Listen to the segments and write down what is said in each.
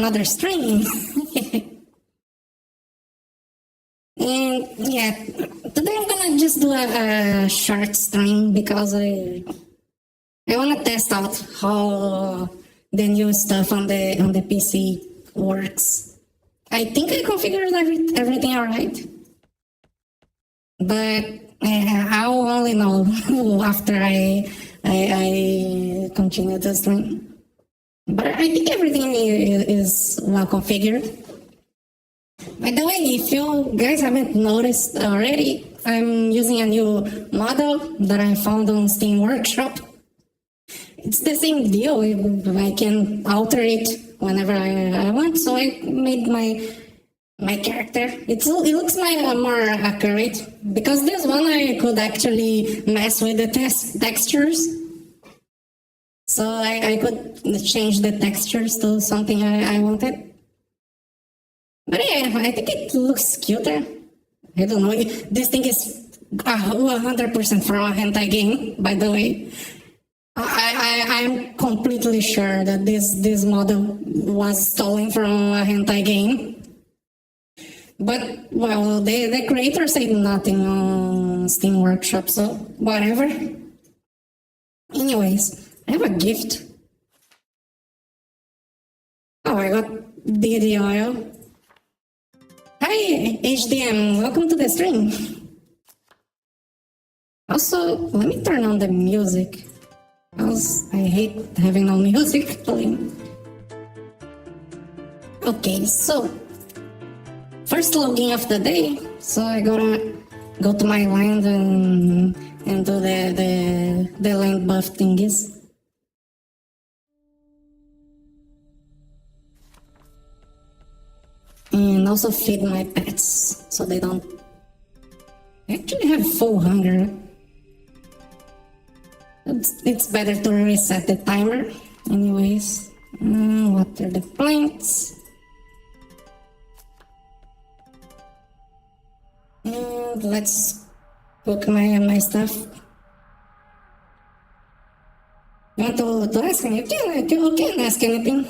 another stream. And yeah, today I'm gonna just do a short stream because I wanna test out how the new stuff on the PC works. I think I configured everything alright, but I'll only know after I continue the stream. But I think everything is well configured. By the way, if you guys haven't noticed already, I'm using a new model that I found on Steam Workshop. It's the same deal. I can alter it whenever I want. So I made my character. It looks more accurate because this one I could actually mess with the textures. So I could change the textures to something I wanted. But yeah, I think it looks cuter. I don't know. This thing is 100% from a hentai game, by the way. I'm completely sure that this model was stolen from a hentai game. But, well, the creator said nothing on Steam Workshop, so whatever. Anyways, I have a gift. Oh, I got DD oil. Hi, HDM, welcome to the stream. Also, let me turn on the music, because I hate having no music playing. Okay, so, first login of the day, so I gotta go to my land and do the land buff thingies. And also feed my pets so they don't actually have full hunger. It's better to reset the timer. Anyways, water the plants. And let's cook my stuff. You want to ask me? You can ask anything.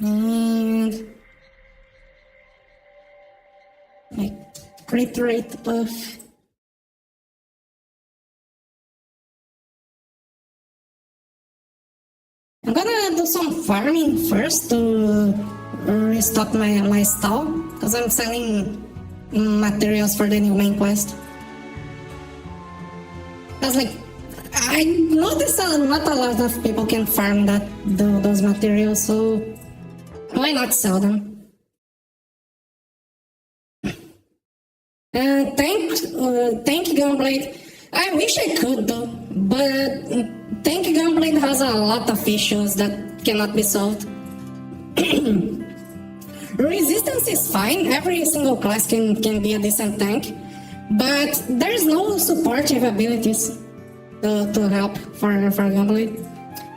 And my crit rate buff. I'm gonna do some farming first to restock my stall, because I'm selling materials for the new main quest. Because like I noticed not a lot of people can farm those materials, so why not sell them? Tank Gunblade. I wish I could though, but Tank Gunblade has a lot of issues that cannot be solved. Resistance is fine. Every single class can be a decent tank, but there's no supportive abilities to help for Gunblade.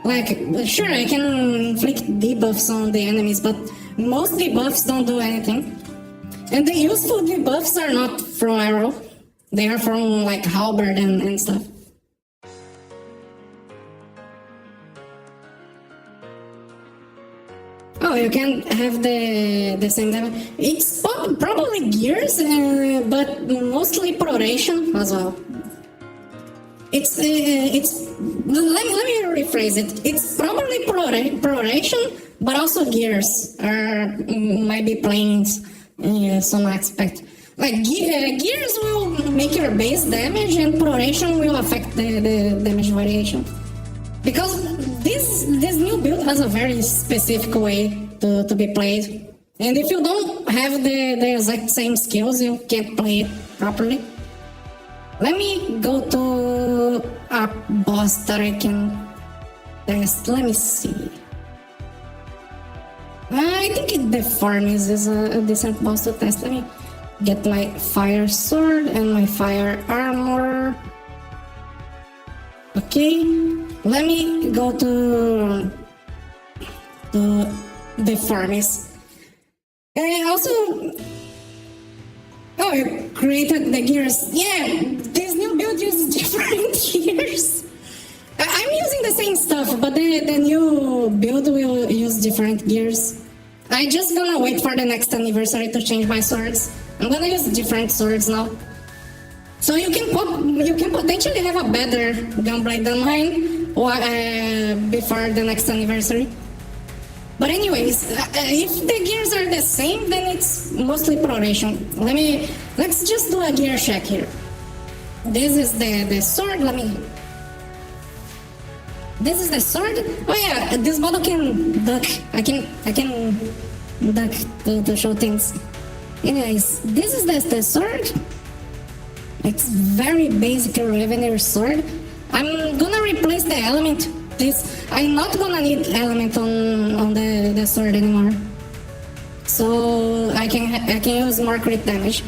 Like, sure, I can inflict debuffs on the enemies, but most debuffs don't do anything. And the useful debuffs are not from arrow. They are from, like, halberd and stuff. Oh, you can have the same level. It's probably gears, but mostly proration as well. It's let me rephrase it. It's probably proration, but also gears might be playing in some aspect. Like gears will make your base damage, and proration will affect the damage variation. Because this new build has a very specific way to be played, and if you don't have the exact same skills, you can't play it properly. Let me go to a boss that I can test. Let me see. I think the Farmies is a decent boss to test. Let me get my fire sword and my fire armor. Okay, let me go to the Farmies. And also, oh, I created the gears. Yeah, this new build uses different gears. I'm using the same stuff, but the new build will use different gears. I just gonna wait for the next anniversary to change my swords. I'm gonna use different swords now. So you can potentially have a better gunblade than mine before the next anniversary. But anyways, if the gears are the same, then it's mostly proration. Let's just do a gear check here. This is the sword. This is the sword. Oh yeah, this model can duck. I can duck to show things. Anyways, this is the sword. It's very basic revenue sword. I'm gonna replace the element. I'm not gonna need element on the sword anymore. So I can use more crit damage.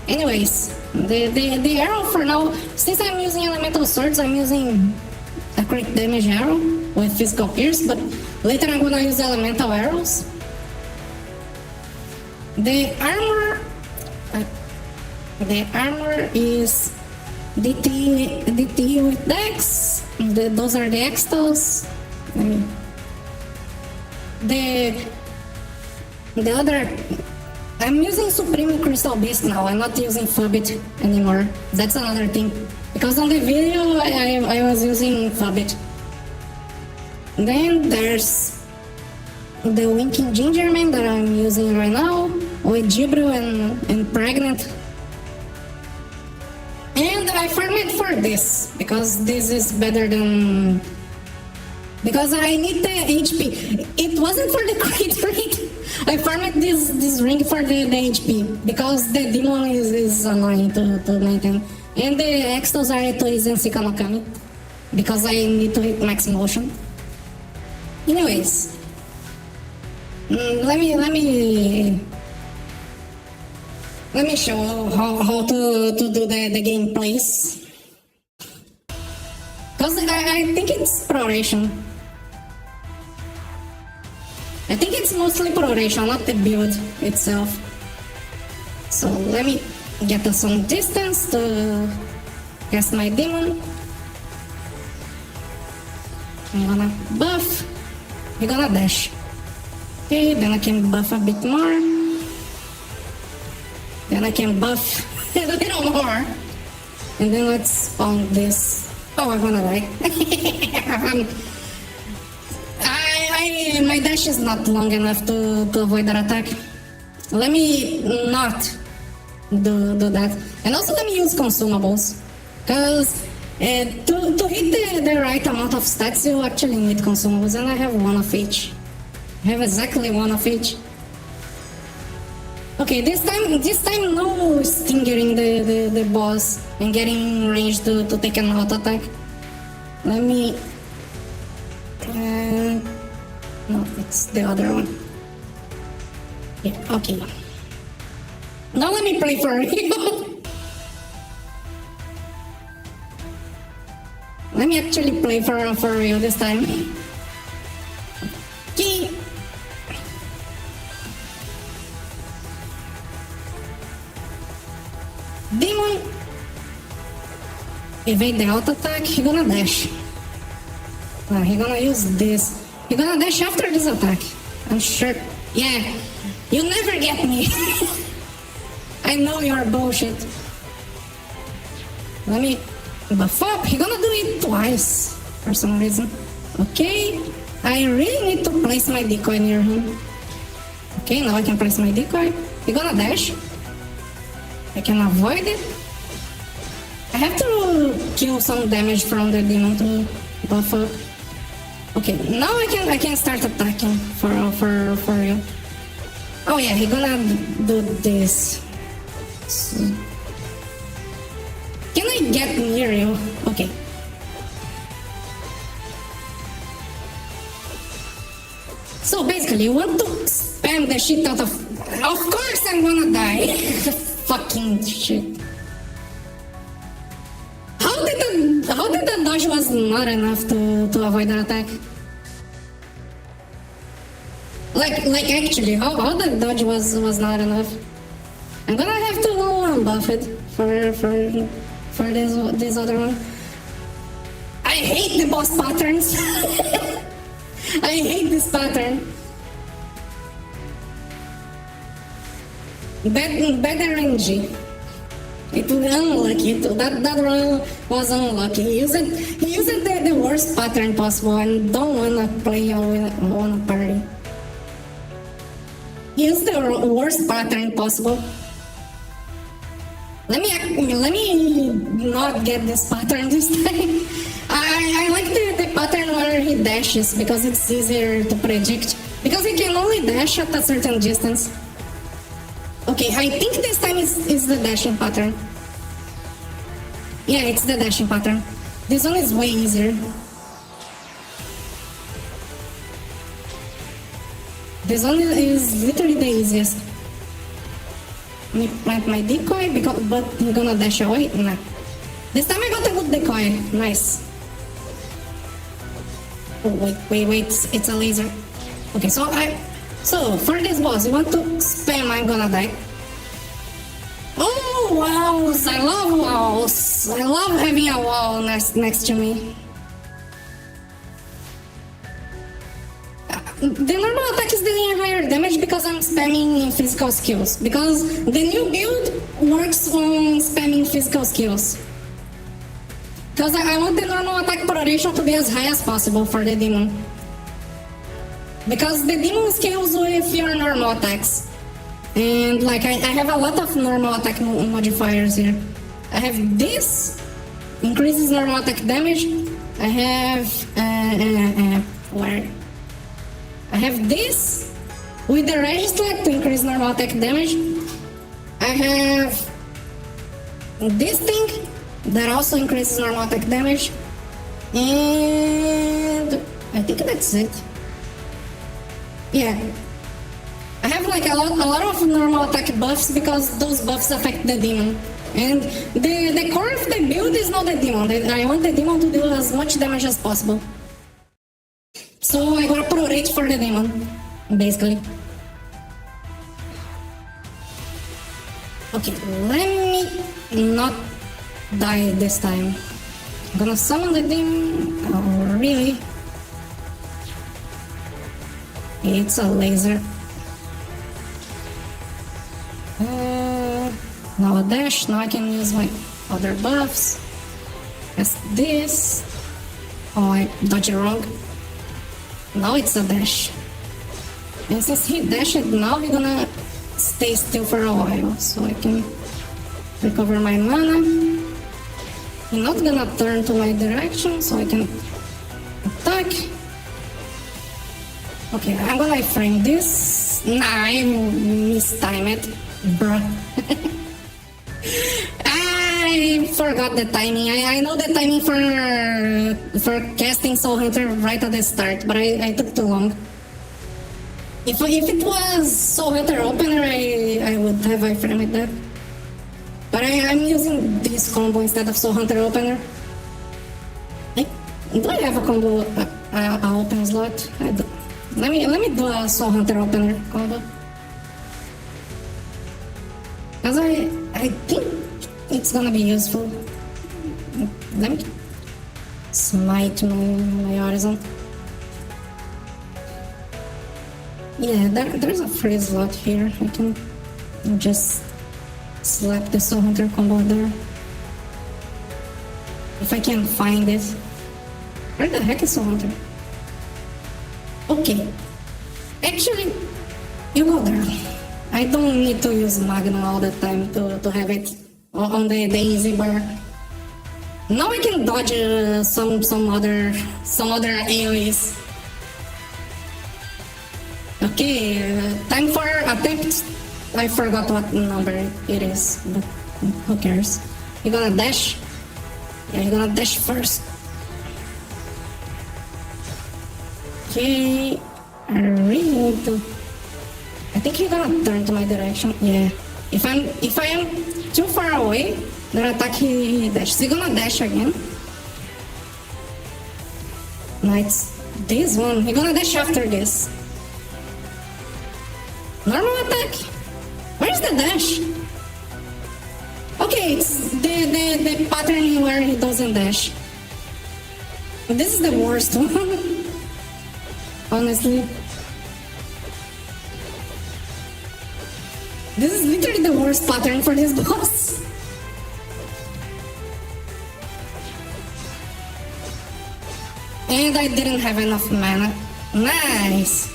Anyways, the arrow for now, since I'm using elemental swords, I'm using a crit damage arrow with physical pierce, but later I'm gonna use elemental arrows. The armor is DT with Dex. Those are the extals. The other, I'm using Supreme Crystal Beast now. I'm not using Fubit anymore. That's another thing. Because on the video, I was using Fubit. Then there's the Winking Gingerman that I'm using right now with Gibril and Pregnant. And I farmed for this because this is better than. Because I need the HP. It wasn't for the crit rate. I farmed this ring for the HP because the demon is annoying to maintain. And the extras are to Izensika no Kami because I need to hit max motion. Anyways, let me show how to do the gameplays. Because I think it's proration. I think it's mostly proration, not the build itself. So let me get some distance to cast my demon. I'm gonna buff. I'm gonna dash. Okay, then I can buff a bit more. Then I can buff a little more. And then let's spawn this. Oh, I'm gonna die. My dash is not long enough to avoid that attack. Let me not do that. And also let me use consumables. Because to hit the right amount of stats, you actually need consumables. And I have one of each. I have exactly one of each. Okay, this time no stingering the boss and getting range to take an auto attack. Let me... no, it's the other one. Yeah, okay. Now let me play for real. Let me actually play for real this time. Okay. Demon. Evade the auto attack. He's gonna dash. He's gonna use this. He's gonna dash after this attack. I'm sure. Yeah. You never get me. I know you're bullshit. Let me buff up. He's gonna do it twice for some reason. Okay. I really need to place my decoy near him. Okay, now I can place my decoy. He's gonna dash. I can avoid it. I have to kill some damage from the demon to buff up. Okay, now I can start attacking for real. Oh yeah, he's gonna do this. So, can I get near you? Okay. So basically, you want to spam the shit out of... Of course I'm gonna die. Fucking shit. How did the dodge was not enough to avoid that attack? Like actually, how the dodge was not enough? I'm gonna have to unbuff it for this other one. I hate the boss patterns. I hate this pattern. Bad RNG. It was unlucky. That run was unlucky. He used the worst pattern possible and don't wanna play on a party. He used the worst pattern possible. Let me not get this pattern this time. I like the pattern where he dashes because it's easier to predict. Because he can only dash at a certain distance. Okay, I think this time is the dashing pattern. Yeah, it's the dashing pattern. This one is way easier. This one is literally the easiest. Let me plant my decoy, but I'm gonna dash away. Nah. This time I got a good decoy. Nice. Oh, wait, it's a laser. Okay, so for this boss, you want to spam, I'm gonna die. Oh, walls! I love walls! I love having a wall next to me. The normal attack is dealing higher damage because I'm spamming physical skills. Because the new build works on spamming physical skills. Because I want the normal attack duration to be as high as possible for the demon. Because the demon scales with your normal attacks. And like I have a lot of normal attack modifiers here. I have this, increases normal attack damage. I have where? I have this with the register to increase normal attack damage. I have this thing that also increases normal attack damage. And I think that's it. Yeah. I have like a lot of normal attack buffs because those buffs affect the demon. And the core of the build is not the demon. I want the demon to do as much damage as possible. So I gotta pro-rate for the demon, basically. Okay, let me not die this time. I'm gonna summon the demon. Oh, really? It's a laser. Now a dash. Now I can use my other buffs. As this. Oh, I dodged it wrong. Now it's a dash. And since he dashed, now we're gonna stay still for a while. So I can recover my mana. He's not gonna turn to my direction, so I can attack. Okay, I'm gonna frame this. Nah, I mistimed it, bruh. I forgot the timing. I know the timing for casting Soul Hunter right at the start, but I took too long. If it was Soul Hunter opener, I would have iframed that. But I'm using this combo instead of Soul Hunter opener. Do I have a combo open slot? I do. Let me do a Soul Hunter opener combo. Because I think it's gonna be useful. Let me smite my horizon. Yeah, there's a free slot here. I can just slap the Soul Hunter combo there. If I can find it. Where the heck is Soul Hunter? Okay. Actually, you go there. I don't need to use Magna all the time to have it on the easy bar. Now I can dodge some other AoEs. Okay, time for attempt. I forgot what number it is, but who cares? You're gonna dash? Yeah, you're gonna dash first. Okay, I really need to. I think you're gonna turn to my direction. Yeah. If I am too far away, then attack he dashes. He's gonna dash again. Nice. This one, he's gonna dash after this. Normal attack. Where's the dash? Okay, it's the pattern where he doesn't dash. This is the worst one. Honestly. This is literally the worst pattern for this boss. And I didn't have enough mana. Nice.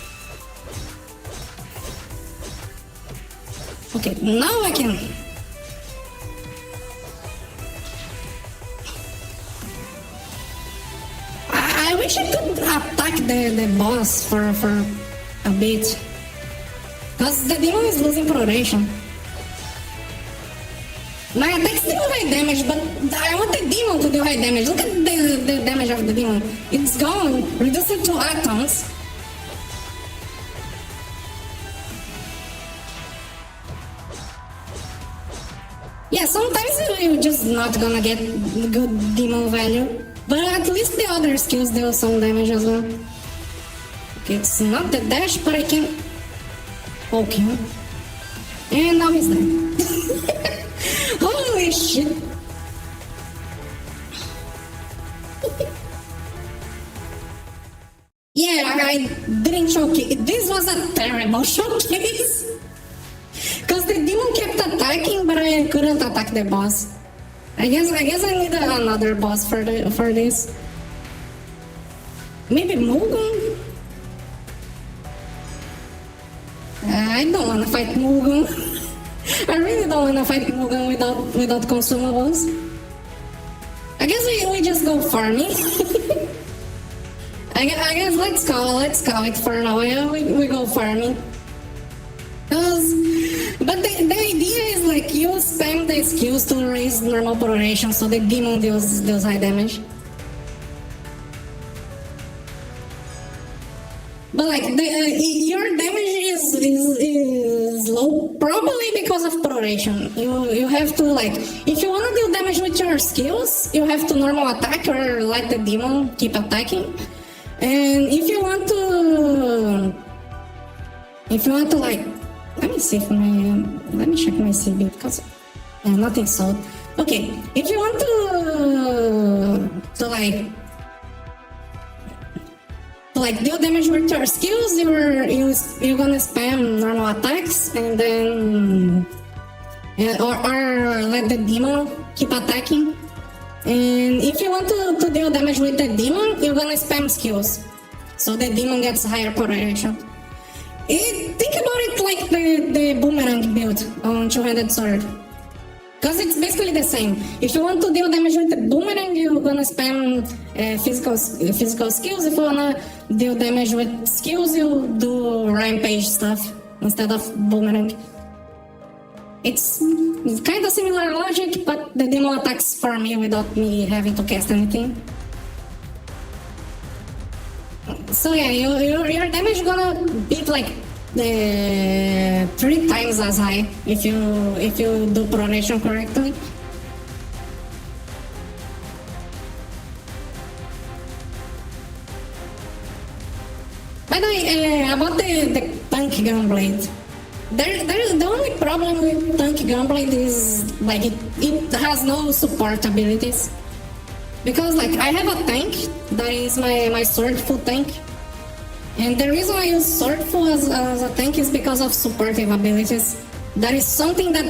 Okay, now I can. I wish I could attack the boss for a bit. Because the demon is losing proration. My attacks deal high damage, but I want the demon to do high damage. Look at the damage of the demon. It's gone. Reduce it to atoms. Yeah, sometimes you're just not gonna get good demon value. But at least the other skills deal some damage as well. Okay, it's not the dash, but I can poke him. And now he's dead. Holy shit! Yeah, I didn't showcase. This was a terrible showcase. Because the demon kept attacking, but I couldn't attack the boss. I guess I need another boss for this. Maybe Mugen? I don't want to fight Mugen. I really don't want to fight Mugen without consumables. I guess we just go farming. I guess let's call it for now. Yeah, we go farming. But the idea is like you spam the skills to raise normal proration, so the demon deals high damage. But like your damage is low, probably because of proration. You have to like, if you wanna deal damage with your skills, you have to normal attack or let the demon keep attacking. And if you want to like, let me see if let me check my CB because nothing sold. Okay, if you want to like deal damage with your skills, you're gonna spam normal attacks and then or let the demon keep attacking. And if you want to deal damage with the demon, you're gonna spam skills, so the demon gets higher proration. Think about it like the boomerang build on two-handed sword. Because it's basically the same. If you want to deal damage with the boomerang, you're gonna spam physical skills. If you wanna deal damage with skills, you do rampage stuff instead of boomerang. It's kind of similar logic, but the demon attacks for me without me having to cast anything. So yeah, your damage is gonna be like 3 times as high if you do proration correctly. By the way, about the tank gunblade, the only problem with tank gunblade is like it has no support abilities. Because like I have a tank that is my swordful tank, and the reason I use swordful as a tank is because of supportive abilities. That is something that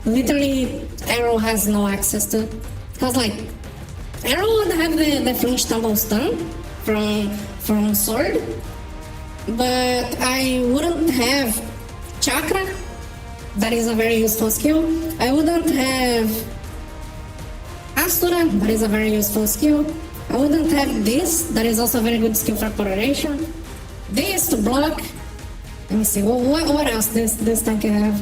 literally Arrow has no access to. Because like Arrow would have the flinch tumble stun from sword, but I wouldn't have chakra. That is a very useful skill. I wouldn't have Astura, that is a very useful skill. I wouldn't have this, that is also a very good skill for proration. This to block. Let me see, what else this tank can have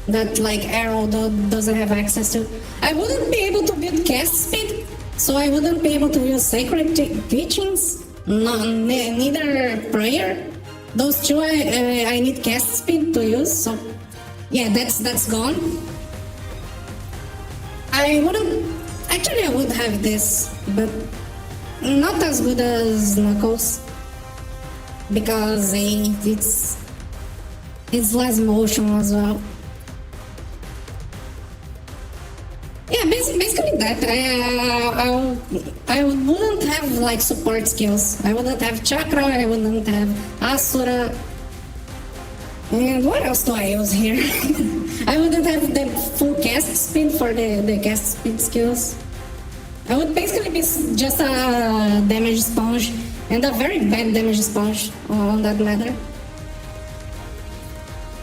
that like Arrow doesn't have access to? I wouldn't be able to build cast speed, so I wouldn't be able to use sacred teachings, neither prayer. Those two I need cast speed to use, so yeah, that's gone. I would have this, but not as good as Knuckles, because it's less motion as well. Yeah, basically think that I wouldn't have like support skills. I wouldn't have chakra, I wouldn't have asura. And what else do I use here? I wouldn't have the full cast speed for the cast speed skills. I would basically be just a damage sponge, and a very bad damage sponge on that matter.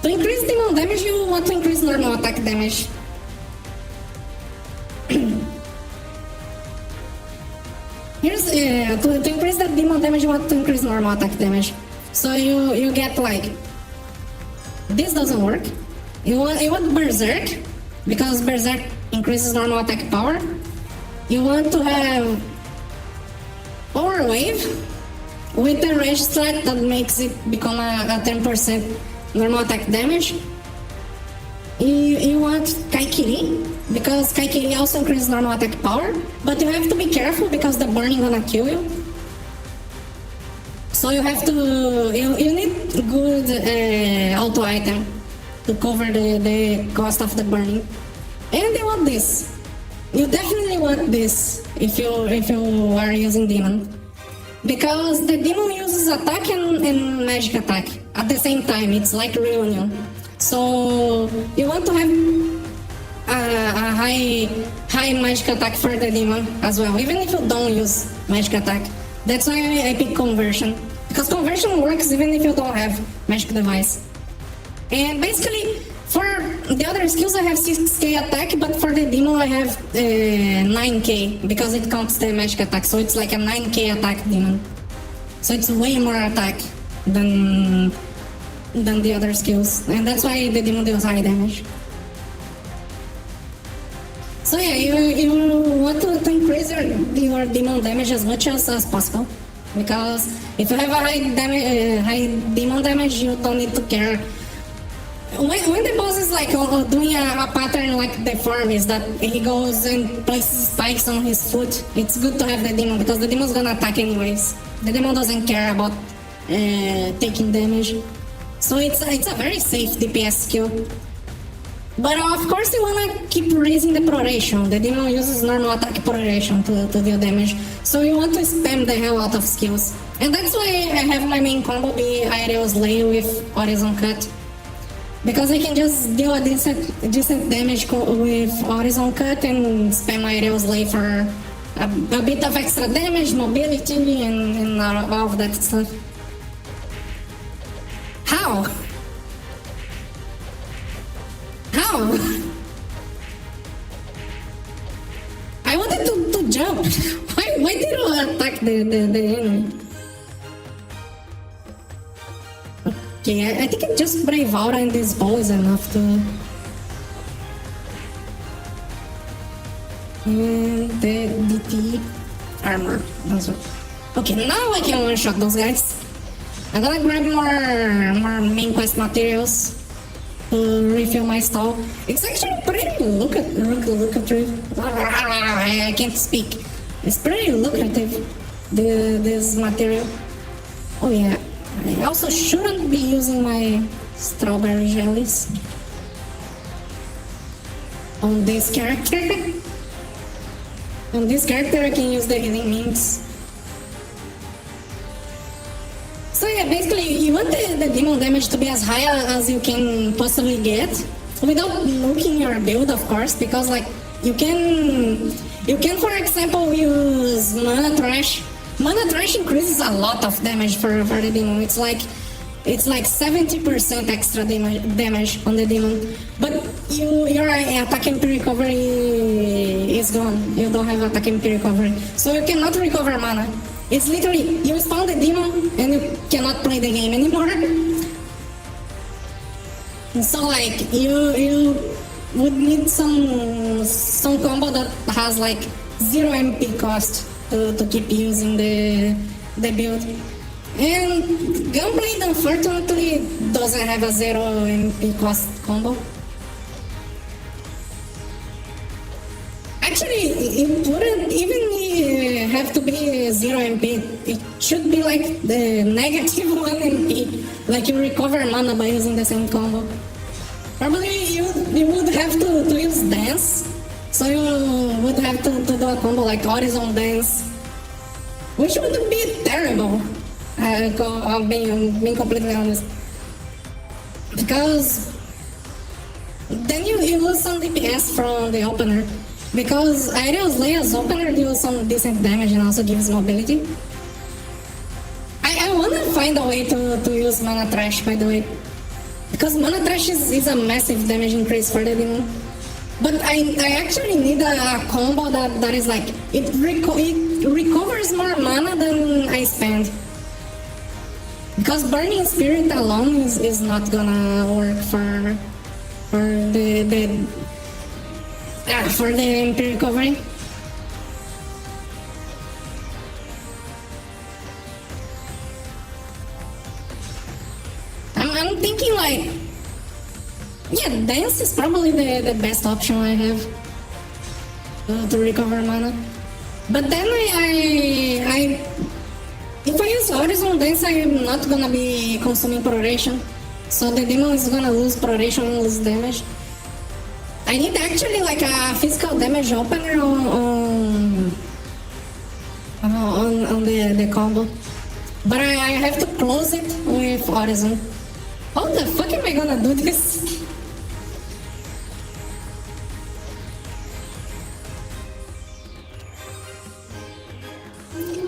To increase demon damage, you want to increase normal attack damage. Here's to increase the demon damage, you want to increase normal attack damage. So you get like, this doesn't work. You want Berserk, because Berserk increases normal attack power. You want to have Power Wave with the Rage Strike that makes it become a 10% normal attack damage. You want Kaikiri, because Kaikiri also increases normal attack power, but you have to be careful because the burning gonna kill you. So you have to, you need good auto item to cover the cost of the burning. And you want this. You definitely want this if you are using demon, because the demon uses attack and magic attack at the same time. It's like reunion. So you want to have a high magic attack for the demon as well, even if you don't use magic attack. That's why I pick conversion, because conversion works even if you don't have magic device. And basically, for the other skills I have 6k attack, but for the demon I have 9k, because it counts the magic attack, so it's like a 9k attack demon. So it's way more attack than the other skills, and that's why the demon deals high damage. So yeah, you want to increase your demon damage as much as possible, because if you have a high demon damage, you don't need to care. When the boss is like doing a pattern like the form is that he goes and places spikes on his foot, it's good to have the demon, because the demon's gonna attack anyways. The demon doesn't care about taking damage. So it's a very safe DPS skill. But of course you wanna keep raising the proration. The demon uses normal attack proration to deal damage. So you want to spam the hell out of skills. And that's why I have my main combo be Aerial Slay with Horizon Cut. Because I can just deal a decent damage with Horizon Cut and spam my Aerial Slay for a bit of extra damage, mobility, and all of that stuff. How? How? I wanted to jump. Why did you attack the enemy? Okay, I think just Brave Aura in this ball is enough to... And the DT armor as well. Okay, now I can one-shot those guys. I'm gonna grab more main quest materials to refill my stall. It's actually pretty lucrative. I can't speak. It's pretty lucrative, this material. Oh yeah. I also shouldn't be using my strawberry jellies on this character. On this character I can use the healing mints. So yeah, basically you want the demon damage to be as high as you can possibly get, without looking your build, of course, because like you can for example use Mana Trash. Mana Trash increases a lot of damage for the demon. It's like 70% extra damage on the demon. But your attack MP recovery is gone. You don't have attack MP recovery. So you cannot recover mana. It's literally, you spawn the demon and you cannot play the game anymore. So like, you would need some combo that has like 0 MP cost to keep using the build. And Gunblade unfortunately doesn't have a 0 MP cost combo. Actually, it wouldn't even have to be 0 MP. It should be like the negative 1 MP. Like you recover mana by using the same combo. Probably you would have to use Dance So you would have to do a combo like horizon dance, which would be terrible. I'm being completely honest. Because then you lose some DPS from the opener. Because Aerial's Leia's opener deals some decent damage and also gives mobility. I wanna find a way to use Mana Trash, by the way. Because Mana Trash is a massive damage increase for the demon. But I actually need a combo that is like, it recovers more mana than I spend. Because Burning Spirit alone is not gonna work for the MP recovery. I'm thinking like, yeah, dance is probably the best option I have to recover mana. But then if I use Horizon Dance, I'm not gonna be consuming Proration. So the demon is gonna lose Proration and lose damage. I need actually like a physical damage opener on the combo. But I have to close it with Horizon. How the fuck am I gonna do this?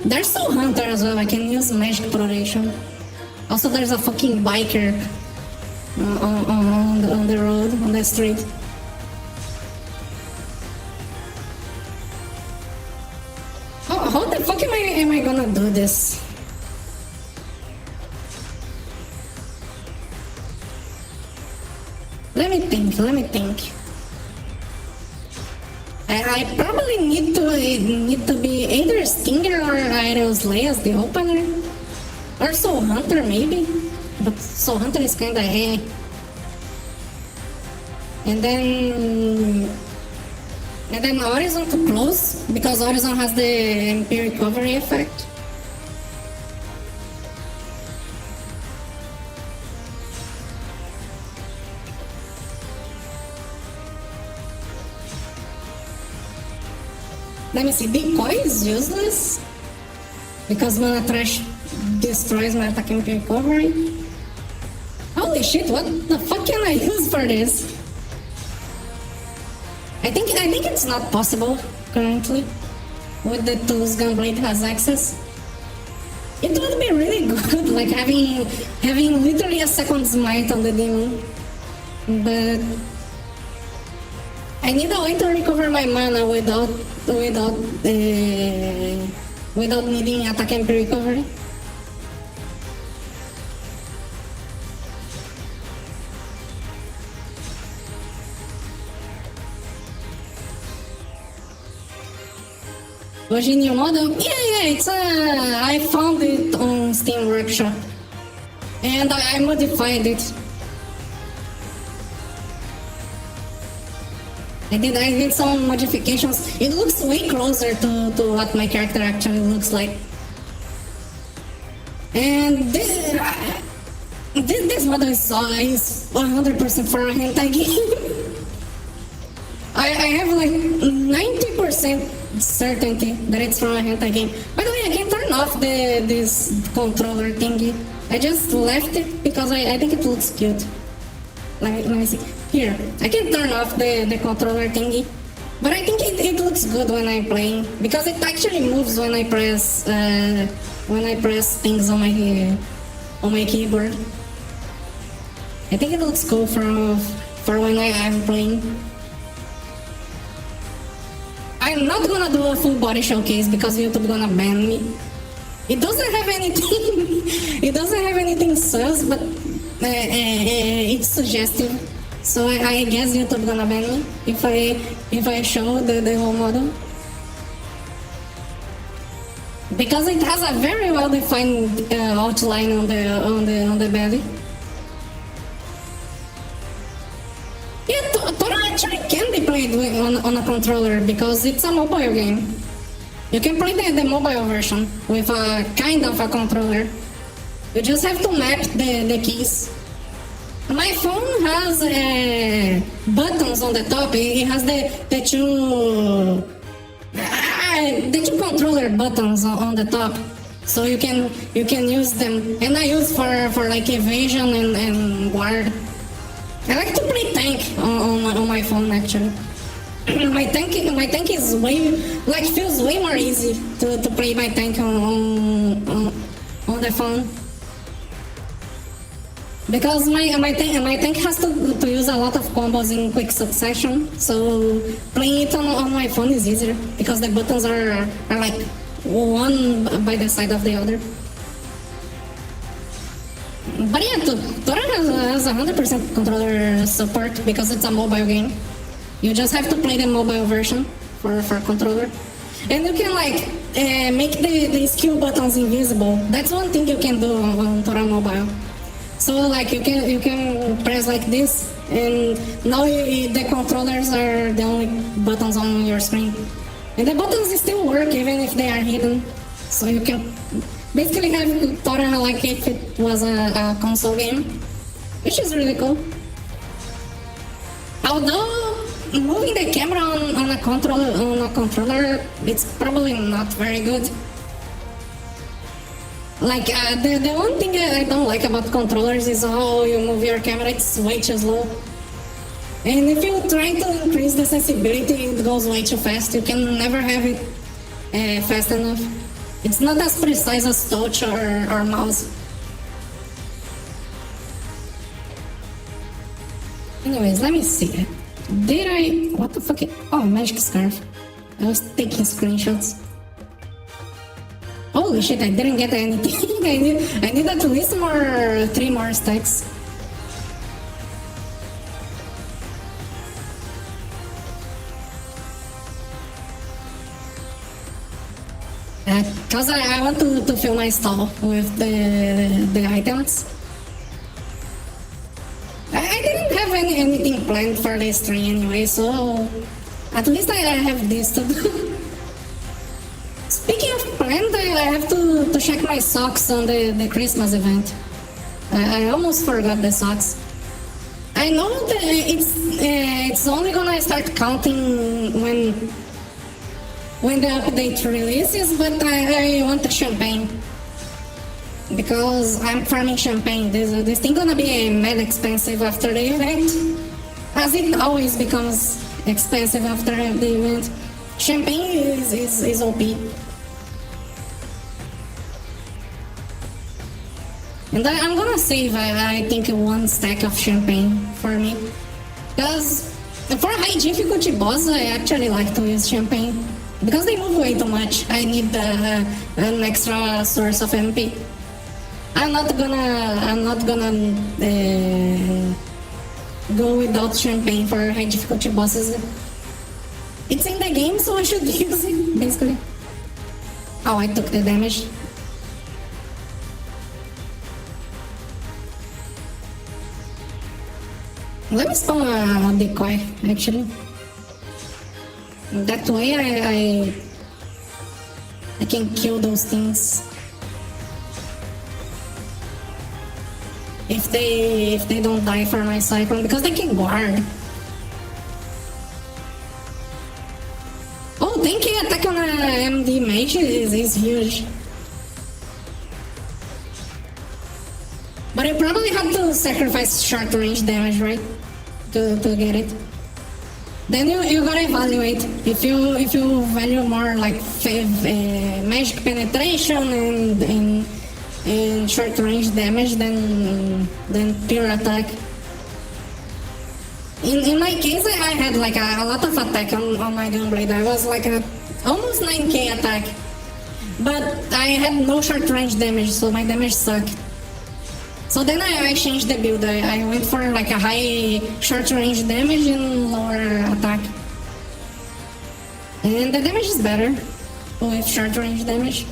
There's Soul Hunter as well, I can use Magic Proration. Also there's a fucking biker on the road, on the street. How the fuck am I gonna do this? Let me think. I probably need to be either Stinger or Aerial's Leia as the opener. Or Soul Hunter maybe. But Soul Hunter is kinda high. And then Horizon to close, because Horizon has the MP recovery effect. Let me see, Decoy is useless because Mana Trash destroys my attack MP recovery. Holy shit, what the fuck can I use for this? I think it's not possible currently with the tools Gunblade has access. It would be really good, like having literally a second smite on the demon, but I need a way to recover my mana without needing attack and recovery. Hoje new model? Yeah, it's I found it on Steam Workshop, and I modified it. I did some modifications. It looks way closer to what my character actually looks like. And this model is 100% for a hentai game. I have like 90% certainty that it's from a hentai game. By the way, I can turn off this controller thingy. I just left it because I think it looks cute. Let me see. Here, I can turn off the controller thingy, but I think it looks good when I'm playing because it actually moves when I press things on my keyboard. I think it looks cool for when I'm playing. I'm not gonna do a full body showcase because YouTube gonna ban me. It doesn't have anything. It doesn't have anything sus, but it's suggestive. So I guess YouTube gonna ban me if I show the whole model, because it has a very well defined outline on the belly. Yeah, Toram actually can be played on a controller because it's a mobile game. You can play the mobile version with a kind of a controller. You just have to map the keys. My phone has buttons on the top. It has the two controller buttons on the top, so you can use them. And I use for like evasion and guard. I like to play tank on my phone actually. my tank is feels way more easy to play my tank on the phone. Because my tank has to use a lot of combos in quick succession, so playing it on my phone is easier because the buttons are like one by the side of the other. But yeah, Toram has 100% controller support because it's a mobile game. You just have to play the mobile version for controller. And you can like make the skill buttons invisible. That's one thing you can do on Toram Mobile. So like you can press like this, and now the controllers are the only buttons on your screen. And the buttons still work even if they are hidden. So you can basically have Toram like if it was a console game, which is really cool. Although moving the camera on a controller, it's probably not very good. Like, the one thing I don't like about controllers is how you move your camera, it's way too slow. And if you try to increase the sensibility, it goes way too fast. You can never have it fast enough. It's not as precise as touch or mouse. Anyways, let me see. What the fuck? Oh, magic scarf. I was taking screenshots. Holy shit, I didn't get anything. I need at least 3 more stacks. Cause I want to fill my stall with the items. I didn't have anything planned for this stream anyway, so at least I have this to do. Speaking of planned, I have to check my socks on the Christmas event. I almost forgot the socks. I know that it's only gonna start counting when the update releases, but I want the champagne. Because I'm farming champagne. This thing gonna be mad expensive after the event. As it always becomes expensive after the event. Champagne is OP. And I'm gonna save, I think, 1 stack of champagne for me. Because for high difficulty boss, I actually like to use champagne. Because they move way too much, I need an extra source of MP. I'm not gonna go without champagne for high difficulty bosses. It's in the game, so I should use it, basically. Oh, I took the damage. Let me spawn a decoy, actually. That way I can kill those things. If they don't die for my cyclone, because they can guard. Oh, 10k attack on an MD mage is huge. But I probably have to sacrifice short range damage, right? To get it. Then you gotta evaluate. If you value more like magic penetration and short range damage than pure attack. In my case, I had like a lot of attack on my Gunblade. I was like almost 9k attack, but I had no short range damage, so my damage sucked. So then I changed the build. I went for like a high short range damage and lower attack. And the damage is better with short range damage.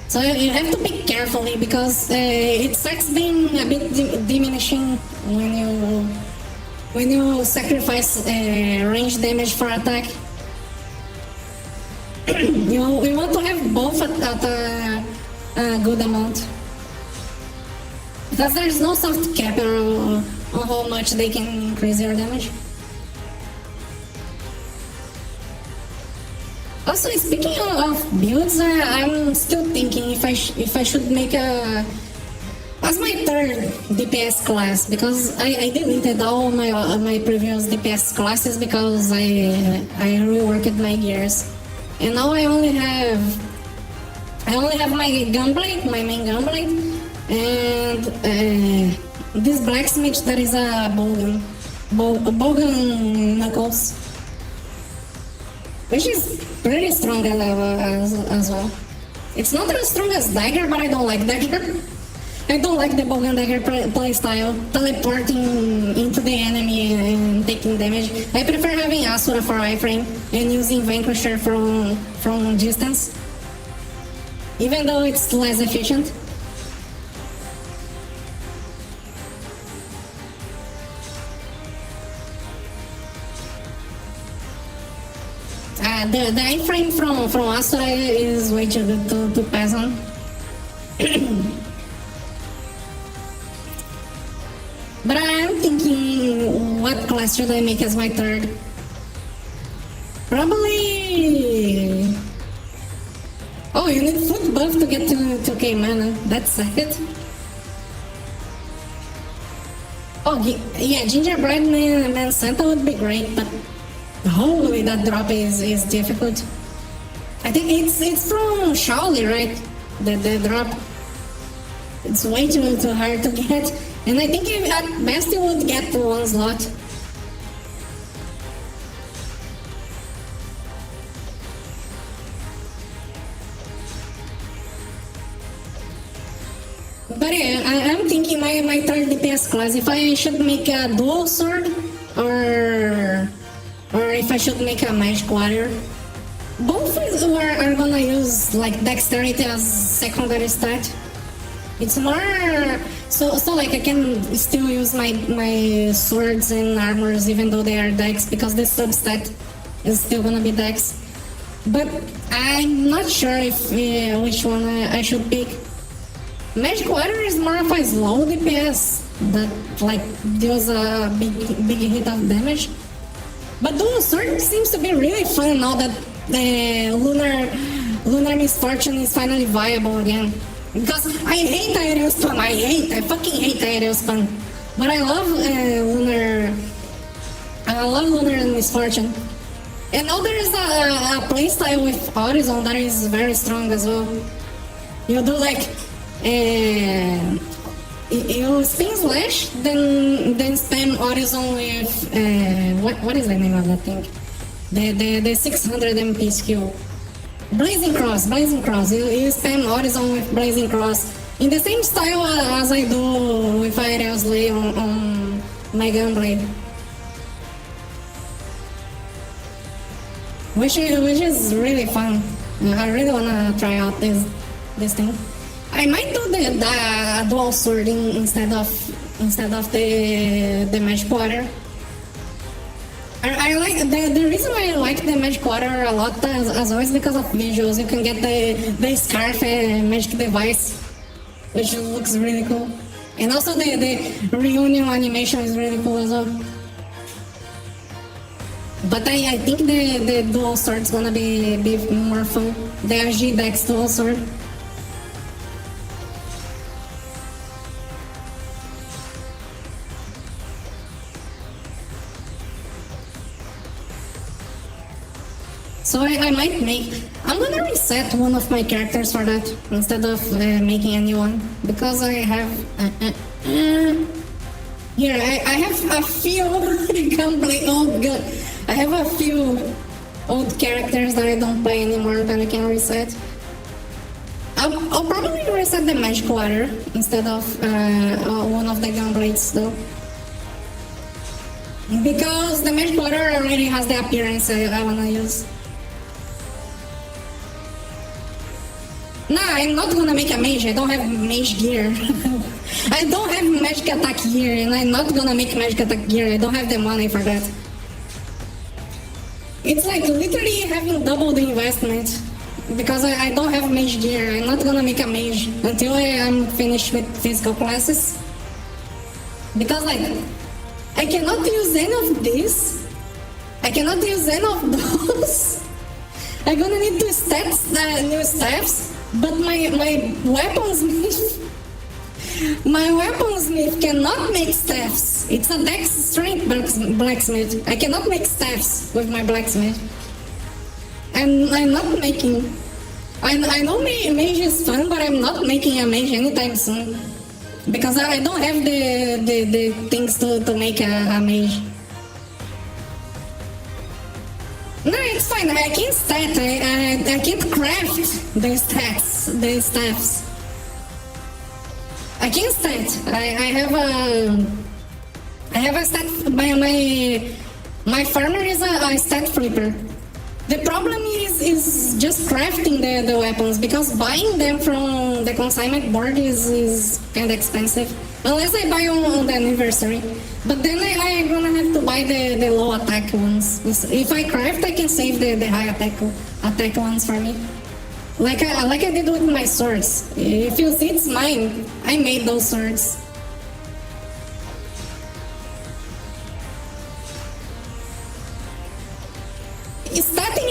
So you have to pick carefully because it starts being a bit diminishing when you sacrifice range damage for attack. You want to have both at a good amount. Because there's no soft cap on how much they can increase your damage. Also, speaking of builds, I'm still thinking if I should make as my third DPS class, because I deleted all my previous DPS classes because I reworked my gears, and now I only have my gunblade, my main gunblade, and this blacksmith that is a bogan knuckles, which is pretty strong as well. It's not as strong as dagger, but I don't like dagger. I don't like the bogan dagger playstyle, teleporting into the enemy and taking damage. I prefer having Asura for iframe and using Vanquisher from distance, even though it's less efficient. The iframe from Asura is way too good to pass on. But I'm thinking, what class should I make as my third? Probably... Oh, you need foot buff to get to 2k mana. That's it. Oh, yeah, Gingerbread Man Santa would be great, but holy, that drop is difficult. I think it's from Shaoli, right? The drop. It's way too hard to get. And I think at best you would get one slot. But yeah, I'm thinking my third DPS class, if I should make a dual sword or if I should make a magic warrior. Both are gonna use like dexterity as secondary stat. It's more so like I can still use my swords and armors even though they are dex, because the substat is still gonna be dex. But I'm not sure if which one I should pick. Magic Warrior is more of a slow DPS that like deals a big hit of damage. But Dual Sword seems to be really fun now that the Lunar Misfortune is finally viable again. Because I hate aerial spam, I fucking hate aerial spam. But I love Lunar Misfortune. And now there is a playstyle with Horizon that is very strong as well. You do like you spin slash, then spam Horizon with what is the name of that thing? The 600 MP skill. Blazing Cross. You spam Horizon with Blazing Cross in the same style as I do with Aerial Slay on my Gunblade. Which is really fun. I really wanna try out this thing. I might do the dual sword instead of the Magic Water. I like the reason why I like the Magic Water a lot as always because of visuals. You can get the scarf magic device, which looks really cool, and also the reunion animation is really cool as well. But I think the dual sword is gonna be more fun. The RG Dex dual sword. So I might I'm gonna reset one of my characters for that instead of making a new one, because I have here I have a few I have a few old characters that I don't play anymore that I can reset. I'll probably reset the Magic Water instead of one of the Gunblades though, because the Magic Water already has the appearance I wanna use. Nah, I'm not gonna make a mage. I don't have mage gear. I don't have magic attack gear, and I'm not gonna make magic attack gear. I don't have the money for that. It's like literally having double the investment. because I don't have mage gear. I'm not gonna make a mage until I'm finished with physical classes. Because like, I cannot use any of this. I cannot use any of those. I'm gonna need to new staffs, but my weaponsmith, my weaponsmith cannot make staffs. It's a dex strength blacksmith. I cannot make staffs with my blacksmith. And I'm not making. I know mage is fun, but I'm not making a mage anytime soon because I don't have the things to make a mage. No, it's fine. I can't stat. I can't craft the staffs. I can't stat. I have a stat. My farmer is a stat flipper. The problem is just crafting the weapons because buying them from the consignment board is kind of expensive. Unless I buy on the anniversary. But then I'm gonna have to buy the low attack ones. If I craft, I can save the high attack ones for me. Like I did with my swords. If you see, it's mine. I made those swords. Starting,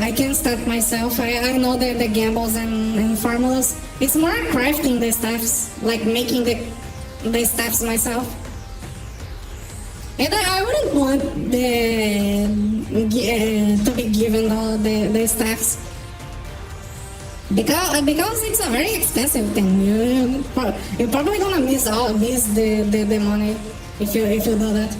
I can start myself. I know the gambles and formulas. It's more crafting the staffs, like making the staffs myself. And I wouldn't want to be given all the staffs because it's a very expensive thing. You're probably gonna miss the money if you do that.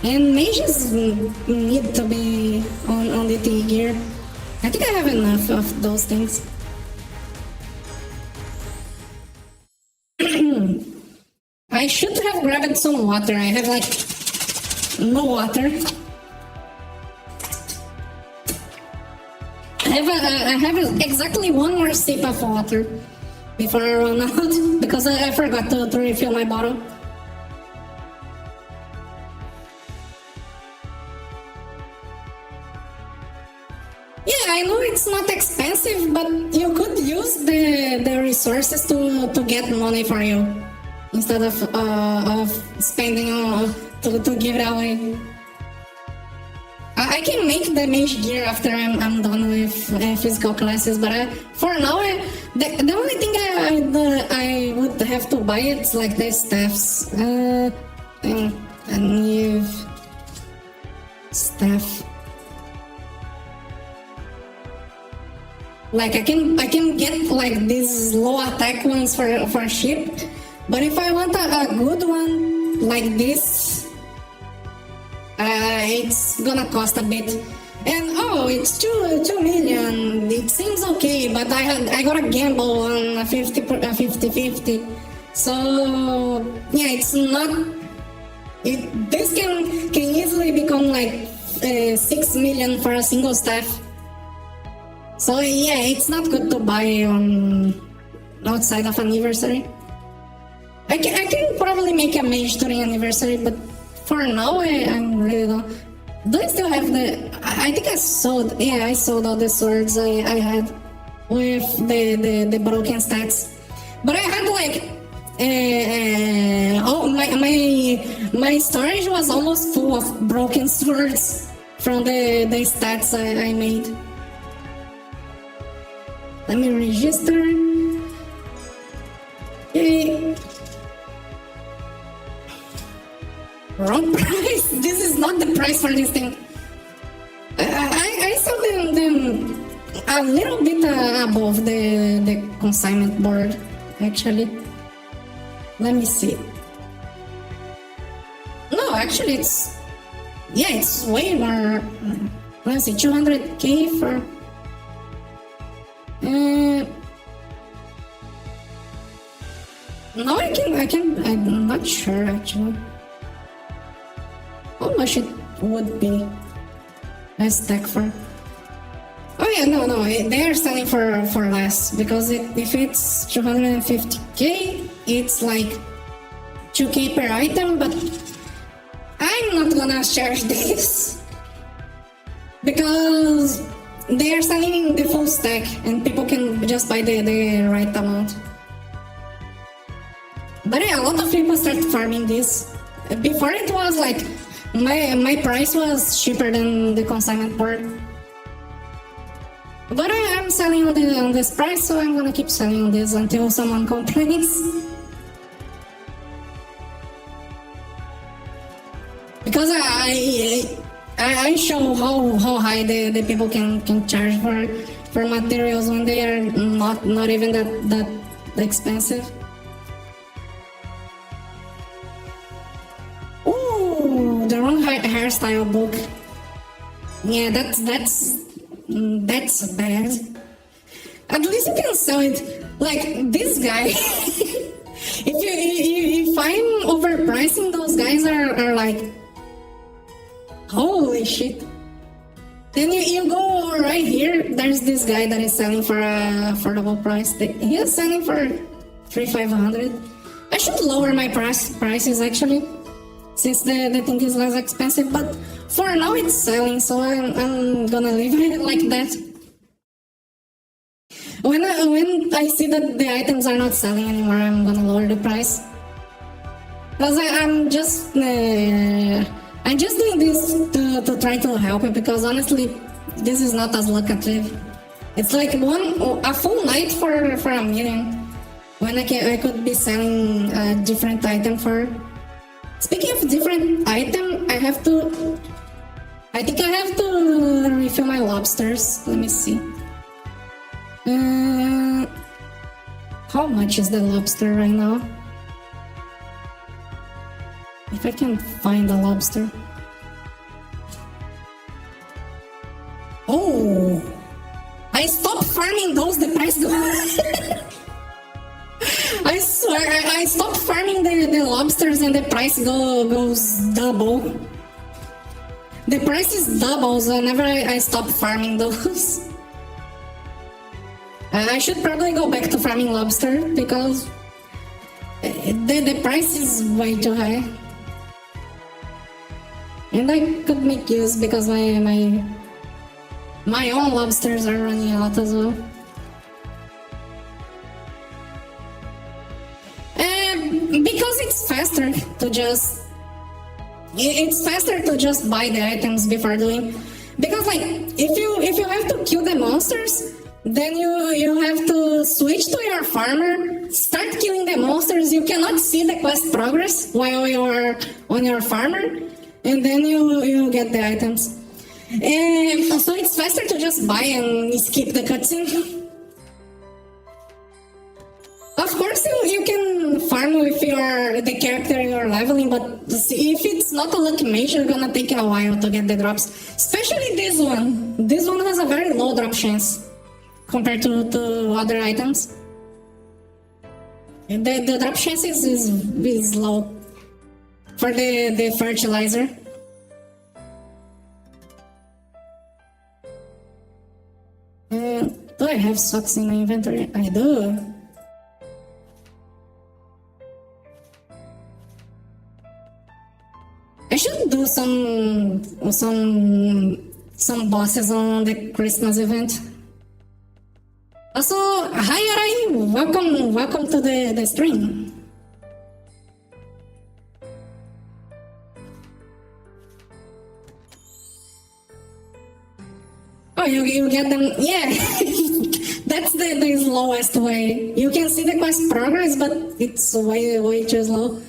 And mages need to be on the T gear. I think I have enough of those things. I should have grabbed some water. I have like no water. I have exactly one more sip of water before I run out because I forgot to refill my bottle. I know it's not expensive, but you could use the resources to get money for you instead of spending to give it away. I can make the mage gear after I'm done with physical classes, but for now, the only thing I would have to buy it's like the staffs. A new staff. Like I can get like these low attack ones for ship, but if I want a good one like this, it's gonna cost a bit. And oh, it's 2 million. It seems okay, but I gotta gamble on a 50-50. So yeah, it's not. This can easily become like 6 million for a single staff. So yeah, it's not good to buy on outside of anniversary. I can probably make a mage during anniversary, but for now I'm really don't. Do I still have the? I think I sold. Yeah, I sold all the swords I had with the broken stats. But I had like my storage was almost full of broken swords from the stats I made. Let me register. Okay. Wrong price. This is not the price for this thing. I saw them a little bit above the consignment board, actually. Let me see. No, actually it's way more. Let me see, 200k for. No, I'm not sure actually. How much it would be a stack for? Oh yeah, no, they are selling for less because if it's 250k, it's like 2k per item, but I'm not gonna charge this. because they are selling the full stack and people can just buy the right amount. But yeah, a lot of people start farming this. Before it was like, my price was cheaper than the consignment part. But I'm selling on this price, so I'm gonna keep selling on this until someone complains. Because I show how high the people can charge for materials when they are not even that expensive. Ooh, the wrong hairstyle book. Yeah, that's bad. At least you can sell it. Like this guy. if I'm overpricing, those guys are like, holy shit. Then you go right here. There's this guy that is selling for a affordable price. He is selling for 3,500. I should lower my prices actually, since the thing is less expensive. But for now it's selling, so I'm gonna leave it like that. When I see that the items are not selling anymore, I'm gonna lower the price. Because I'm just doing this to try to help it, because honestly, this is not as lucrative. It's like a full night for a million, when I could be selling a different item for. Speaking of different item, I think I have to refill my lobsters. Let me see. How much is the lobster right now? If I can find a lobster. Oh! I stopped farming those, the price goes. I swear, I stopped farming the lobsters and the price goes double. The price is doubles whenever I stop farming those. I should probably go back to farming lobster, because the price is way too high. And I could make use, because my own lobsters are running out as well. Because it's faster to just buy the items before doing. Because like if you have to kill the monsters, then you have to switch to your farmer, start killing the monsters. You cannot see the quest progress while you are on your farmer, and then you get the items. So it's faster to just buy and skip the cutscene. Of course, you can farm with the character you're leveling, but if it's not a lucky mage, it's gonna take a while to get the drops. Especially this one. This one has a very low drop chance compared to other items. And the drop chance is low for the fertilizer. Do I have socks in my inventory? I do. I should do some bosses on the Christmas event. Also, hi Arai, welcome to the stream. Oh, you get them, yeah. That's the slowest way. You can see the quest progress, but it's way too slow.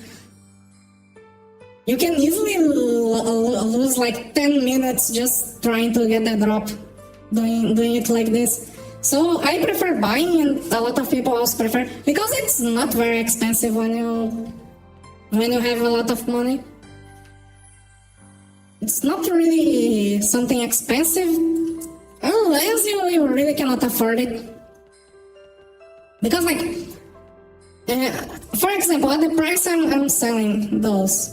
You can easily lose like 10 minutes just trying to get the drop, doing it like this. So I prefer buying, and a lot of people also prefer, because it's not very expensive when you have a lot of money. It's not really something expensive, unless you really cannot afford it. Because like, for example, at the price I'm selling those,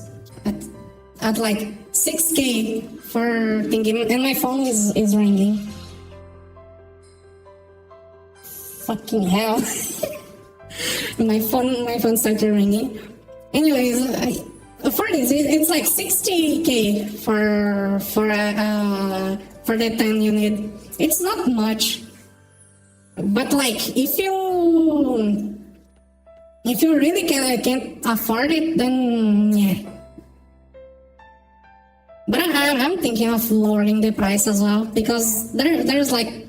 at like 6K for thinking, and my phone is ringing. Fucking hell. my phone started ringing. Anyways, for this, it's like 60K for a for the 10 you need. It's not much. But like, if you really can't afford it, then yeah. But I'm thinking of lowering the price as well, because there's like,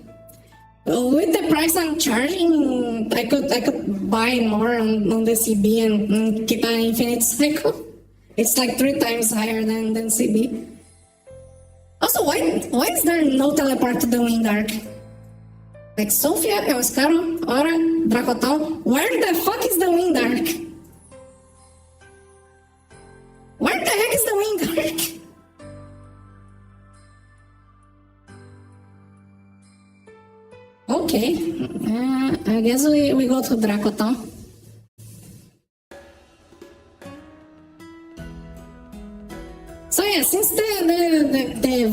with the price I'm charging, I could buy more on the CB and keep an infinite cycle. It's like 3 times higher than CB. Also, why is there no teleport to the Wind Arc? Like Sofia, Euskaro, Ora, Dracotal, where the fuck is the Wind Arc? Where the heck is the Wind Arc? Okay, I guess we go to Dracotal. So yeah, since the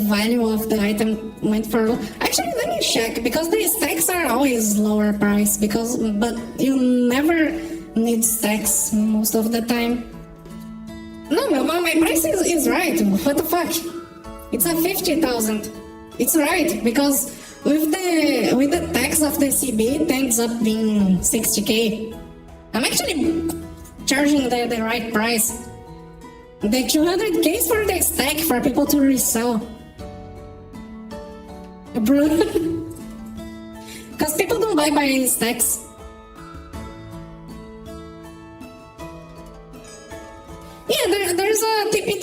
value of the item went for low, actually let me check, because the stacks are always lower price, but you never need stacks most of the time. No, my price is right. What the fuck? It's a 50,000. It's right, because with the tax of the CB, it ends up being 60k. I'm actually charging the right price. The 200k is for the stack for people to resell. Bro. Because people don't buy by stacks. Yeah, there's a TP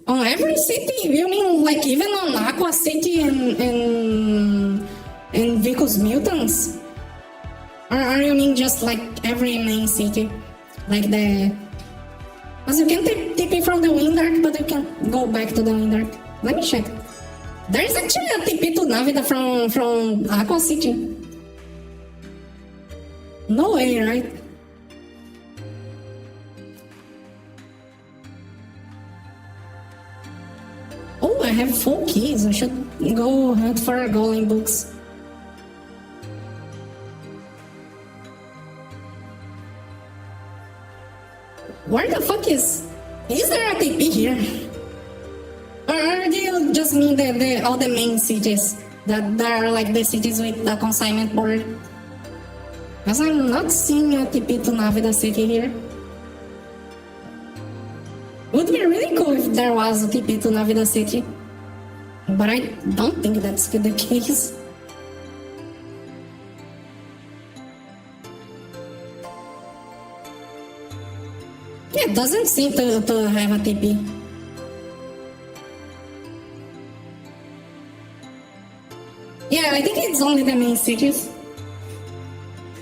on every city. You mean like even on Aqua City and Vicus Mutants? Or you mean just like every main city? Like the... Because you can TP from the Wind Arc, but you can go back to the Wind Arc. Let me check. There is actually a TP to Navida from Aqua City. No way, right? Oh, I have 4 keys. I should go hunt for golem books. Where the fuck is there a TP here? Or do you just mean all the main cities that are like the cities with the consignment board? Because I'm not seeing a TP to Navida City here. Would be really cool if there was a TP to Navida City, but I don't think that's the case. Yeah, it doesn't seem to have a TP. Yeah, I think it's only the main cities.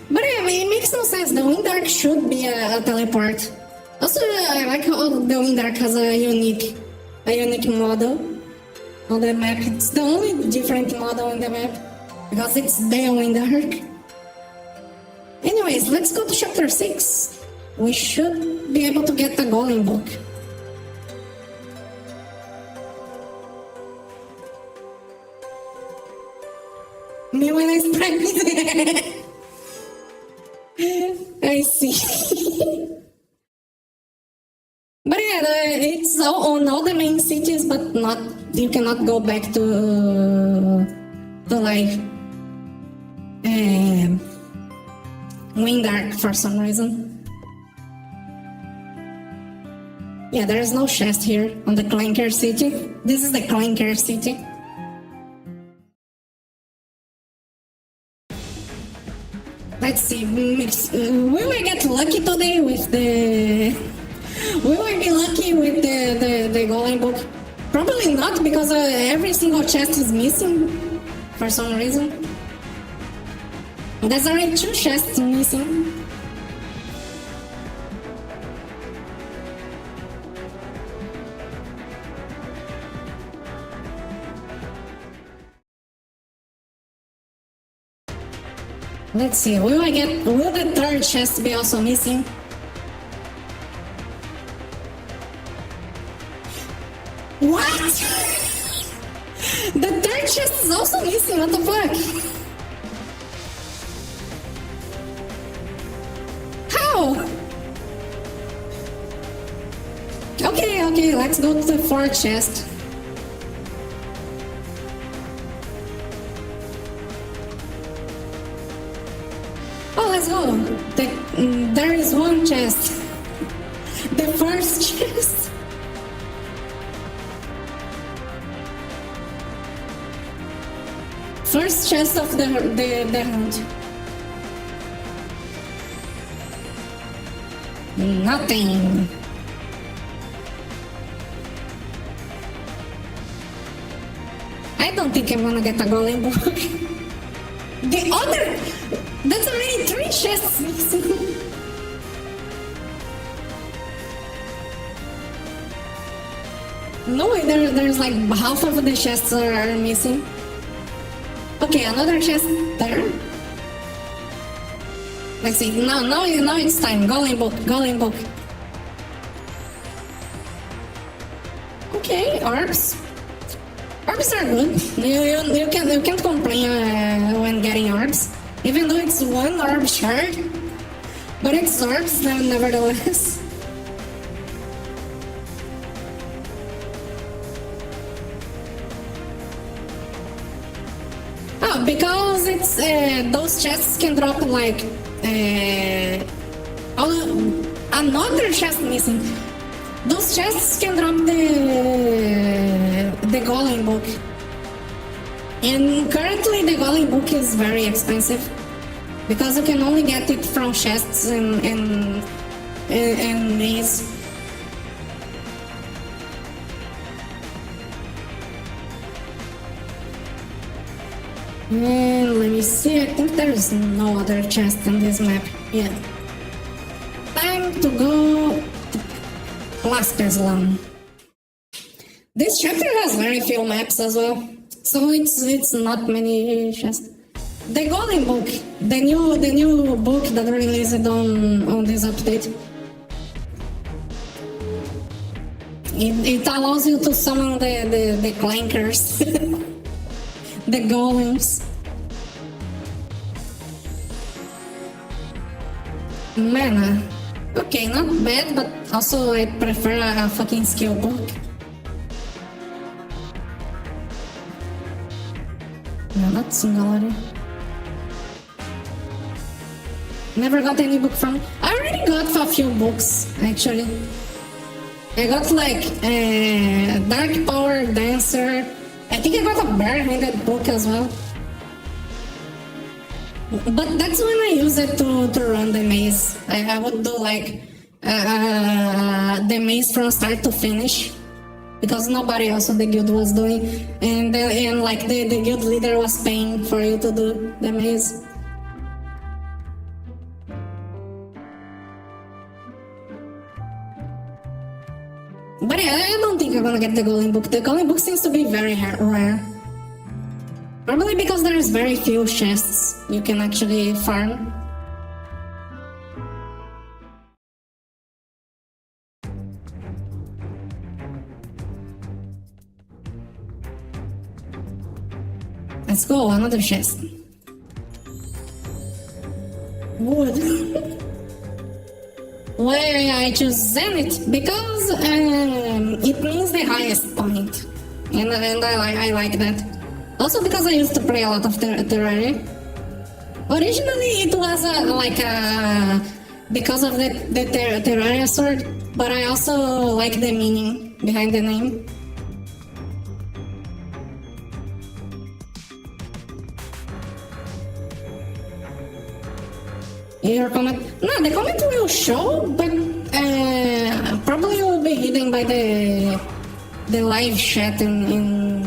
But yeah, it makes no sense. The Wind Arc should be a teleport. Also, I like how the Wind Arc has a unique model on the map. It's the only different model in the map, because it's the Wind Arc. Anyways, let's go to chapter 6. We should be able to get the golem book. Me when I pregnant. I see. But yeah, it's on all the main cities, but you cannot go back to like Wind Arc for some reason. Yeah, there is no chest here on the Clanker City. This is the Clanker City. Let's see, will I get lucky today with the... Will I be lucky with the golem book? Probably not, because every single chest is missing for some reason. There's already 2 chests missing. Let's see, will the 3rd chest be also missing? What? The 3rd chest is also missing, what the fuck? How? Okay, let's go to the 4th chest. let's go. There is one chest. The first chest. First chest of the hunt. Nothing. I don't think I'm gonna get a golem book. The other... That's already 3 chests missing. No way, there's like half of the chests are missing. Okay, another chest there. Let's see, now it's time. Golem book. Okay, orbs. Orbs are good. You can't complain when getting orbs. Even though it's 1 orb shard. But it's orbs nevertheless. Oh, because it's those chests can drop like another chest missing. Those chests can drop the golem book. And currently the golem book is very expensive because you can only get it from chests and maze. And let me see, I think there's no other chest on this map. Yeah. Time to go to Las Peslan. This chapter has very few maps as well, so it's not many chests. The Golem book, the new book that released on this update. It allows you to summon the clankers. The golems. Mana. Okay, not bad, but also I prefer a fucking skill book. No, not Singularity. Never got any book from... I already got a few books, actually. I got like Dark Power Dancer. I think I got a bare-handed book as well. But that's when I use it to run the maze. I would do like the maze from start to finish. Because nobody else in the guild was doing. And like the guild leader was paying for you to do the maze. But yeah, I don't think I'm gonna get the Golem book. The Golem book seems to be very rare. Probably because there's very few chests you can actually farm. Let's go, another chest. Wood. Why I choose Zenith? Because it means the highest point, and I like that. Also because I used to play a lot of Terraria. Originally it was because of the Terraria sword, but I also like the meaning behind the name. Your comment? No, the comment will show, but probably will be hidden by the live chat in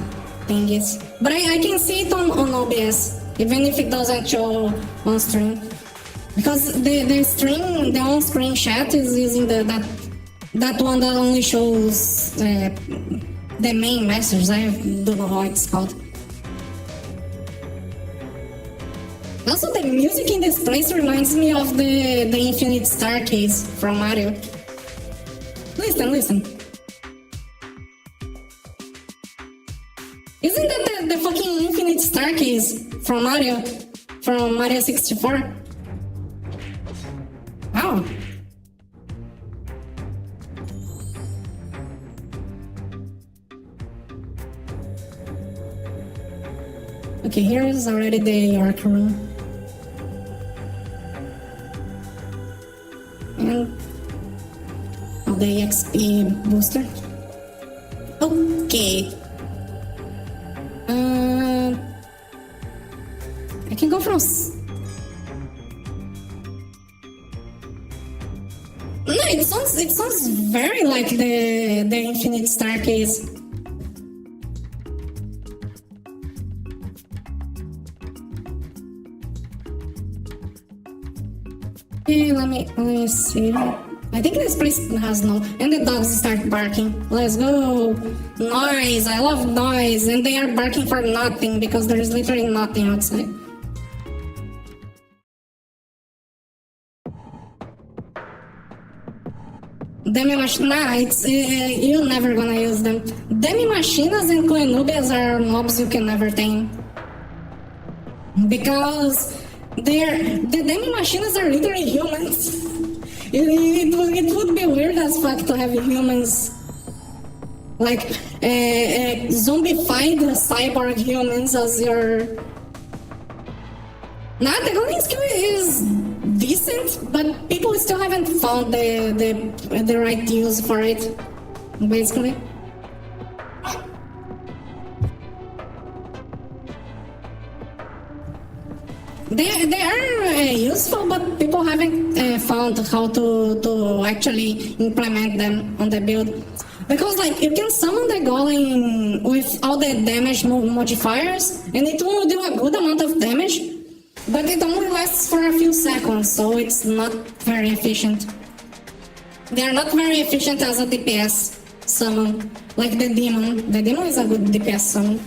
thingies. But I can see it on OBS, even if it doesn't show on stream. Because the on-screen chat is using that one that only shows the main message. I don't know how it's called. Also, the music in this place reminds me of the Infinite Staircase from Mario. Listen. Isn't that the fucking Infinite Staircase from Mario 64? Wow. Okay, here is already the York room. and the XP booster. Okay. I can go from... No, it sounds very like the Infinite Staircase. Okay, let me see. I think this place has no... And the dogs start barking. Let's go! Noise! I love noise! And they are barking for nothing because there's literally nothing outside. Demi Machinas, you're never gonna use them. Demi Machinas and Clenubias are mobs you can never tame. Because the Demi Machinas are literally humans. It would be weird as fuck to have humans, like zombified cyborg humans as your... Nah, the golden skill is decent, but people still haven't found the right use for it, basically. They are useful, but people haven't found how to actually implement them on the build. Because like you can summon the golem with all the damage modifiers, and it will do a good amount of damage, but it only lasts for a few seconds, so it's not very efficient. They are not very efficient as a DPS summon, like the demon. The demon is a good DPS summon.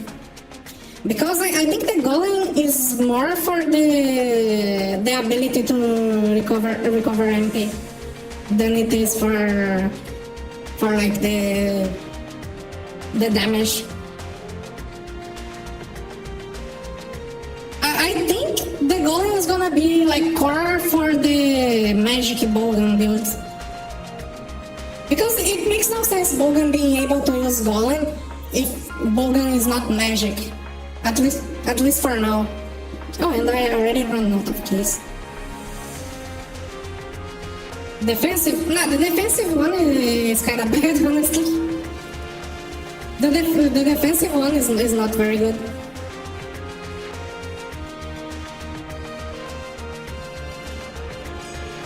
Because I think the golem is more for the ability to recover MP than it is for like the damage. I think the golem is gonna be like core for the magic Bogan builds. Because it makes no sense Bogan being able to use golem if Bogan is not magic. At least for now. Oh, and I already ran out of keys. Defensive... Nah, the defensive one is kinda bad, honestly. The defensive one is not very good.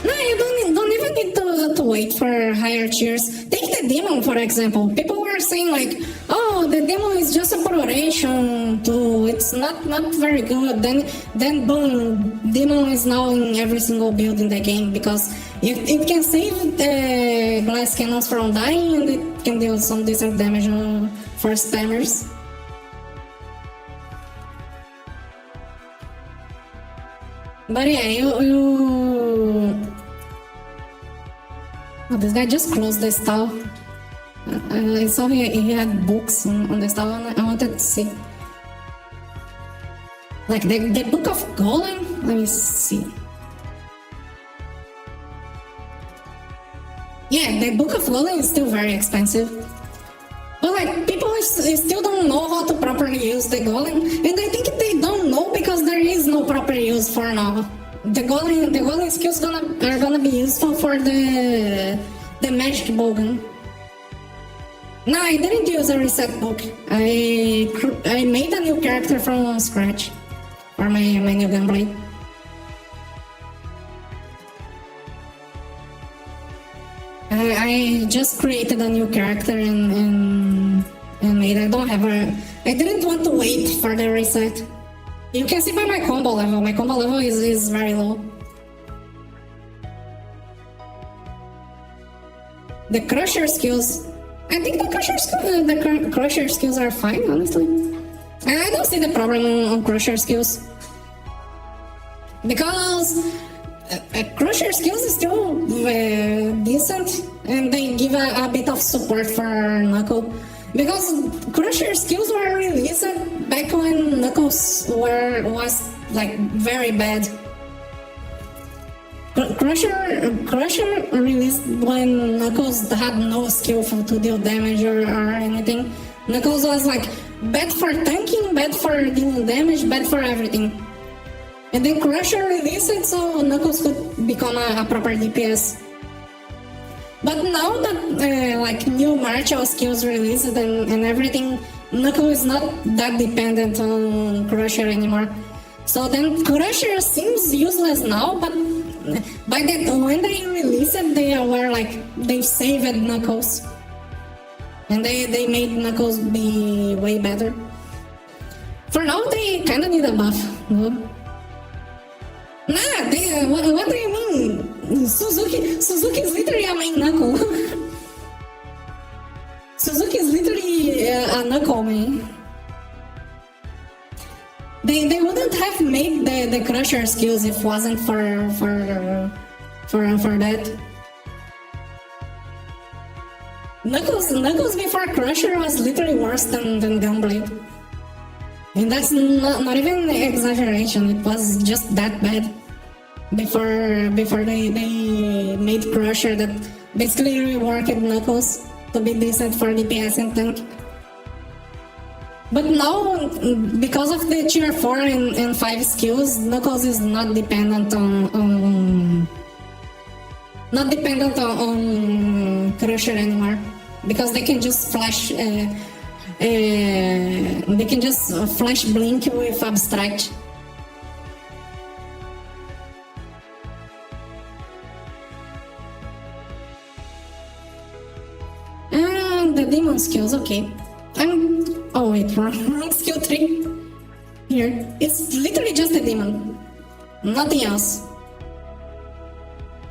No, you don't even need to wait for higher tiers. Take the demon, for example. People were saying like, oh, the demon is just a progression tool. It's not very good. Then boom, demon is now in every single build in the game because it can save the glass cannons from dying and it can deal some decent damage for spammers. But yeah, you... Oh, this guy just closed the stall. I saw he had books on the stall and I wanted to see. Like the book of Golem? Let me see. Yeah, the book of Golem is still very expensive. But like, people still don't know how to properly use the Golem. And I think they don't know because there is no proper use for now. The golem skills are gonna be useful for the magic Bogan. No, I didn't use a reset book. I made a new character from scratch for my new gameplay. I just created a new character and made. I didn't want to wait for the reset. You can see by my combo level. My combo level is very low. The crusher skills. I think the crusher skills are fine, honestly. I don't see the problem on crusher skills. Because crusher skills is still decent and they give a bit of support for Knuckle. Because Crusher skills were released back when Knuckles was like very bad. Crusher released when Knuckles had no skill to deal damage or anything. Knuckles was like bad for tanking, bad for dealing damage, bad for everything. And then Crusher released it so Knuckles could become a proper DPS. But now that like new martial skills released and everything, Knuckle is not that dependent on Crusher anymore. So then Crusher seems useless now, but by that when they released it, they were like they saved Knuckles, and they made Knuckles be way better. For now, they kind of need a buff. No? Nah, what do you mean? Suzuki is literally a main Knuckle. Suzuki is literally a Knuckle main. They wouldn't have made the Crusher skills if it wasn't for that. Knuckles before Crusher was literally worse than Gunblade. And that's not even an exaggeration, it was just that bad. Before they made Crusher that basically reworked Knuckles to be decent for DPS and tank. But now, because of the tier 4 and 5 skills, Knuckles is not dependent on Crusher anymore, because they can just flash flash blink with abstract. And the demon skills, okay. Oh wait, wrong skill 3. Here, it's literally just the demon, nothing else.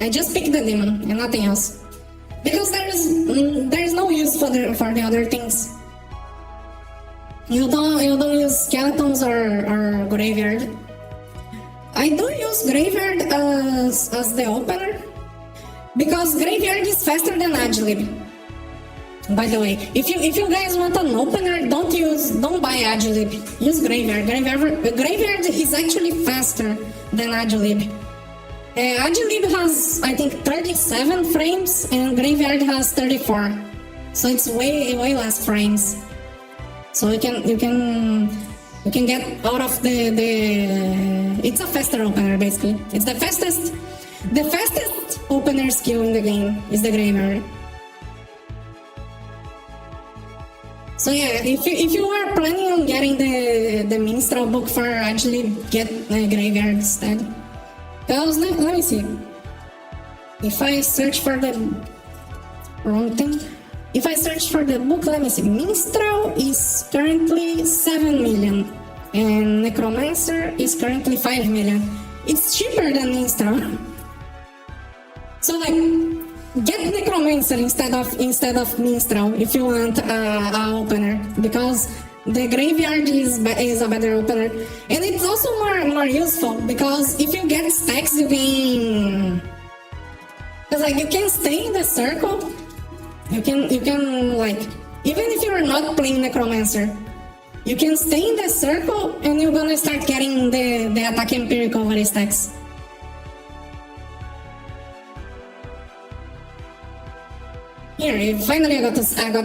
I just picked the demon and nothing else, because there is no use for the other things. You don't use skeletons or graveyard. I do use graveyard as the opener, because graveyard is faster than Agilib. By the way, if you guys want an opener, don't buy Agilib. Use Graveyard. Graveyard is actually faster than Agilib. Agilib has, I think, 37 frames and Graveyard has 34, so it's way less frames. So you can get out of the. It's a faster opener basically. It's the fastest opener skill in the game is the Graveyard. So yeah, if you are planning on getting the Minstrel book for actually get Graveyard instead. Because let me see. If I search for the wrong thing, if I search for the book, let me see. Minstrel is currently 7 million and Necromancer is currently 5 million. It's cheaper than Minstrel. So like, get Necromancer instead of Minstrel if you want an opener, because the Graveyard is a better opener, and it's also more useful because if you get stacks, you can, because like you can stay in the circle. You can like, even if you're not playing Necromancer, you can stay in the circle and you're gonna start getting the attack and recovery stacks. Here, finally I got a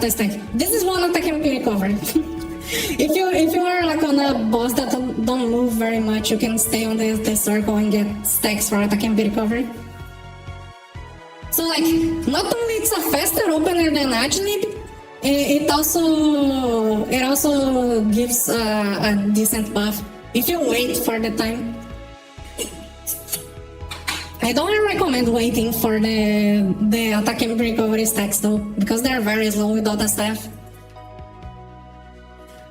stack. This is one attack and recovery. if you are like on a boss that don't move very much, you can stay on the circle and get stacks for attack and recovery. So like, not only it's a faster opener than Agilib, it also gives a decent buff if you wait for the time. I don't recommend waiting for the attack and recovery stacks though, because they're very slow without a staff.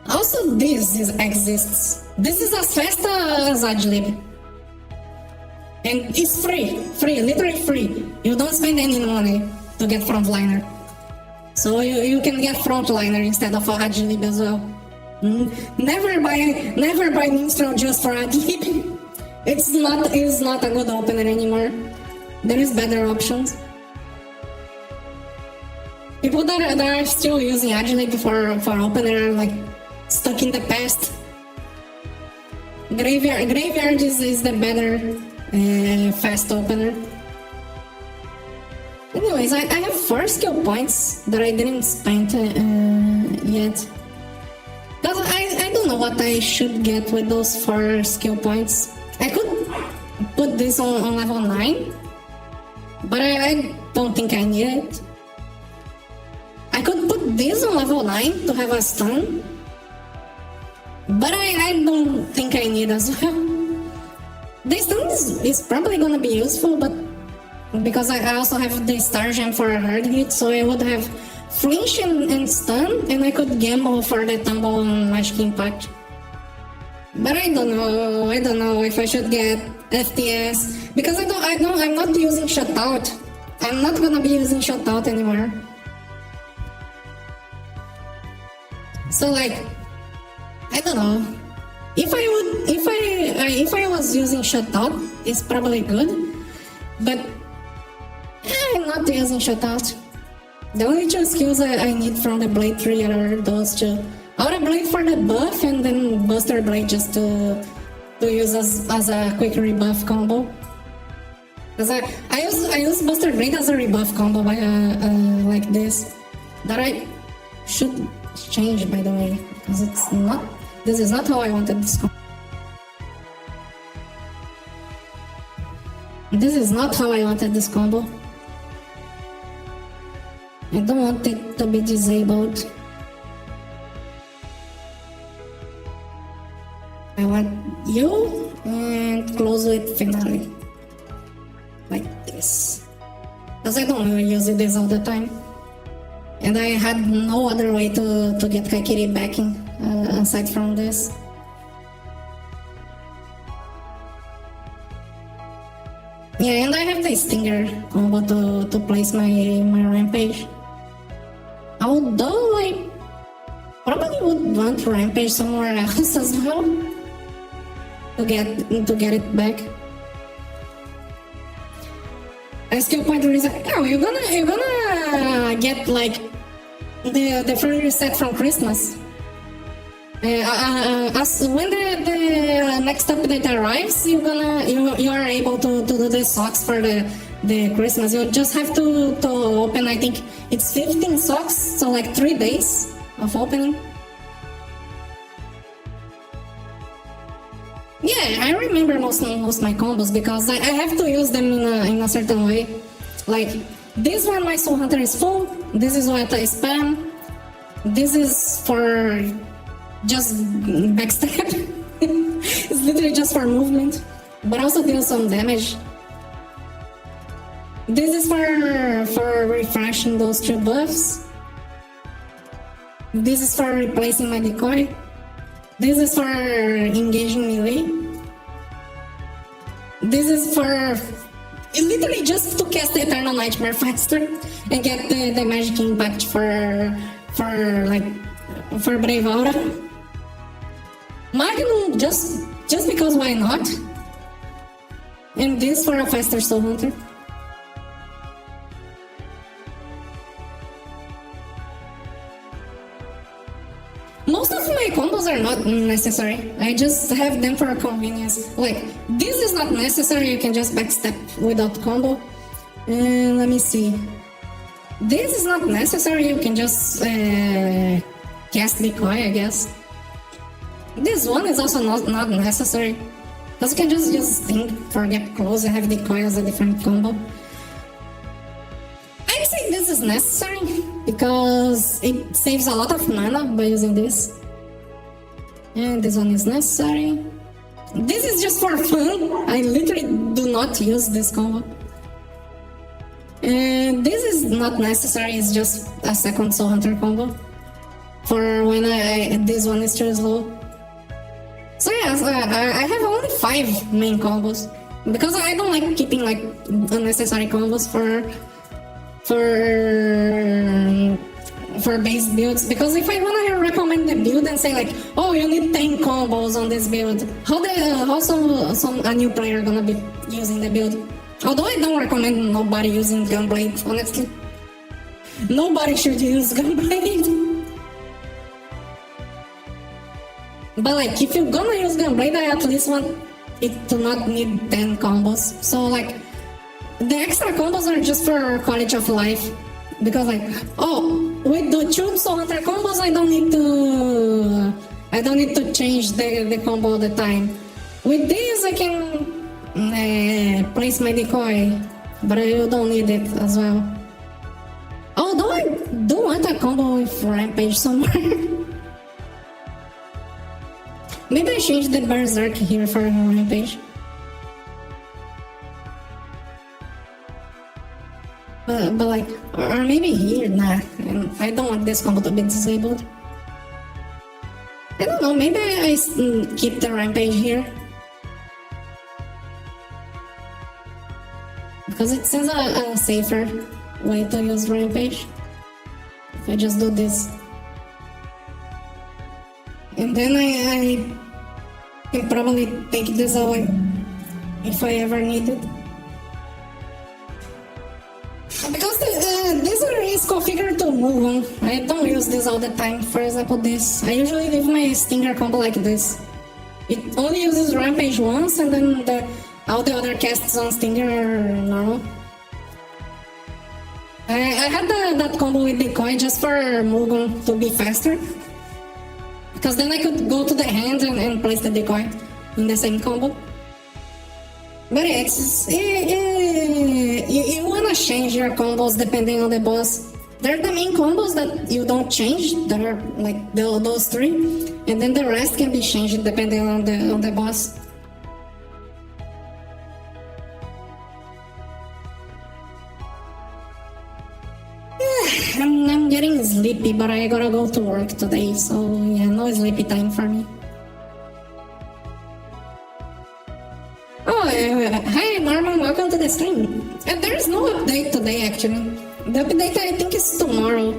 Also, this exists. This is as fast as Agilib. And it's free, literally free. You don't spend any money to get Frontliner. So you can get Frontliner instead of Agilib as well. Never buy Minstrel just for Agilib. It's not a good opener anymore. There is better options. People that are still using Agilib for opener are like stuck in the past. Graveyard is the better fast opener. Anyways, I have 4 skill points that I didn't spend yet. Because I don't know what I should get with those 4 skill points. I could put this on level 9, but I don't think I need it. want this on level 9 to have a stun, but I don't think I need as well. The stun is probably gonna be useful, but because I also have the star gem for a hard hit, so I would have flinch and stun, and I could gamble for the tumble on magic impact. But I don't know if I should get FTS, because I'm not using shutout. I'm not gonna be using shutout anymore. So like, I don't know. If I was using shutout, it's probably good, but I'm not using shutout. The only two skills I need from the Blade 3 are those two. Aura Blade for the buff, and then Buster Blade just to use as a quick rebuff combo. Because I use Buster Blade as a rebuff combo by, like this. That I should change, by the way, because this is not how I wanted this combo. This is not how I wanted this combo. I don't want it to be disabled. I want you and close with finale. Like this. Because I don't really use this all the time. And I had no other way to get Kaikiri backing aside from this. Yeah, and I have the Stinger combo to place my Rampage. Although I probably would want Rampage somewhere else as well to get it back. A skill point is like, oh, you're gonna get like the free reset from Christmas. As when the next update arrives, you are able to do the socks for the Christmas. You just have to open, I think it's 15 socks, so like 3 days of opening. Yeah, I remember most my combos because I have to use them in a certain way. Like this one, my Soul Hunter is full. This is what I spam. This is for just backstab. It's literally just for movement, but also deals some damage. This is for refreshing those 2 buffs. This is for replacing my decoy. This is for engaging melee. This is for literally just to cast the Eternal Nightmare faster and get the magic impact for Brave Aura. Magnum just because why not? And this for a faster Soul Hunter. Most of my combos are not necessary. I just have them for convenience. Like, this is not necessary, you can just backstep without combo. And let me see. This is not necessary, you can just cast decoy, I guess. This one is also not necessary. Because you can just think for get close and have decoy as a different combo. I'd say this is necessary because it saves a lot of mana by using this. And this one is necessary. This is just for fun. I literally do not use this combo. And this is not necessary, it's just a second Soul Hunter combo. For when this one is too slow. So yes, I have only 5 main combos. Because I don't like keeping like unnecessary combos for base builds, because if I wanna recommend the build and say like, oh, you need 10 combos on this build, how a new player gonna be using the build? Although I don't recommend nobody using Gunblade, honestly. Nobody should use Gunblade. But like, if you're gonna use Gunblade, I at least want it to not need 10 combos. So like, the extra combos are just for quality of life. Because like, oh, with the 2 Soul Hunter combos, I don't need to change the combo all the time. With this, I can place my decoy, but I don't need it as well. Although I do want a combo with Rampage somewhere. Maybe I change the Berserk here for Rampage. But like, or maybe here, nah. I don't want this combo to be disabled. I don't know, maybe I keep the Rampage here. Because it seems a safer way to use Rampage. If I just do this. And then I can probably take this away if I ever need it. Because this is configured to move on. I don't use this all the time. For example, this. I usually leave my Stinger combo like this. It only uses Rampage once, and then all the other casts on Stinger are normal. I had that combo with Decoy just for Mugon to be faster. Because then I could go to the hand and place the Decoy in the same combo. But you wanna change your combos depending on the boss. They're the main combos that you don't change, that are like those three. And then the rest can be changed depending on the boss. I'm getting sleepy, but I gotta go to work today, so yeah, no sleepy time for me. Oh, hi Norman, welcome to the stream. There's no update today actually. The update I think is tomorrow.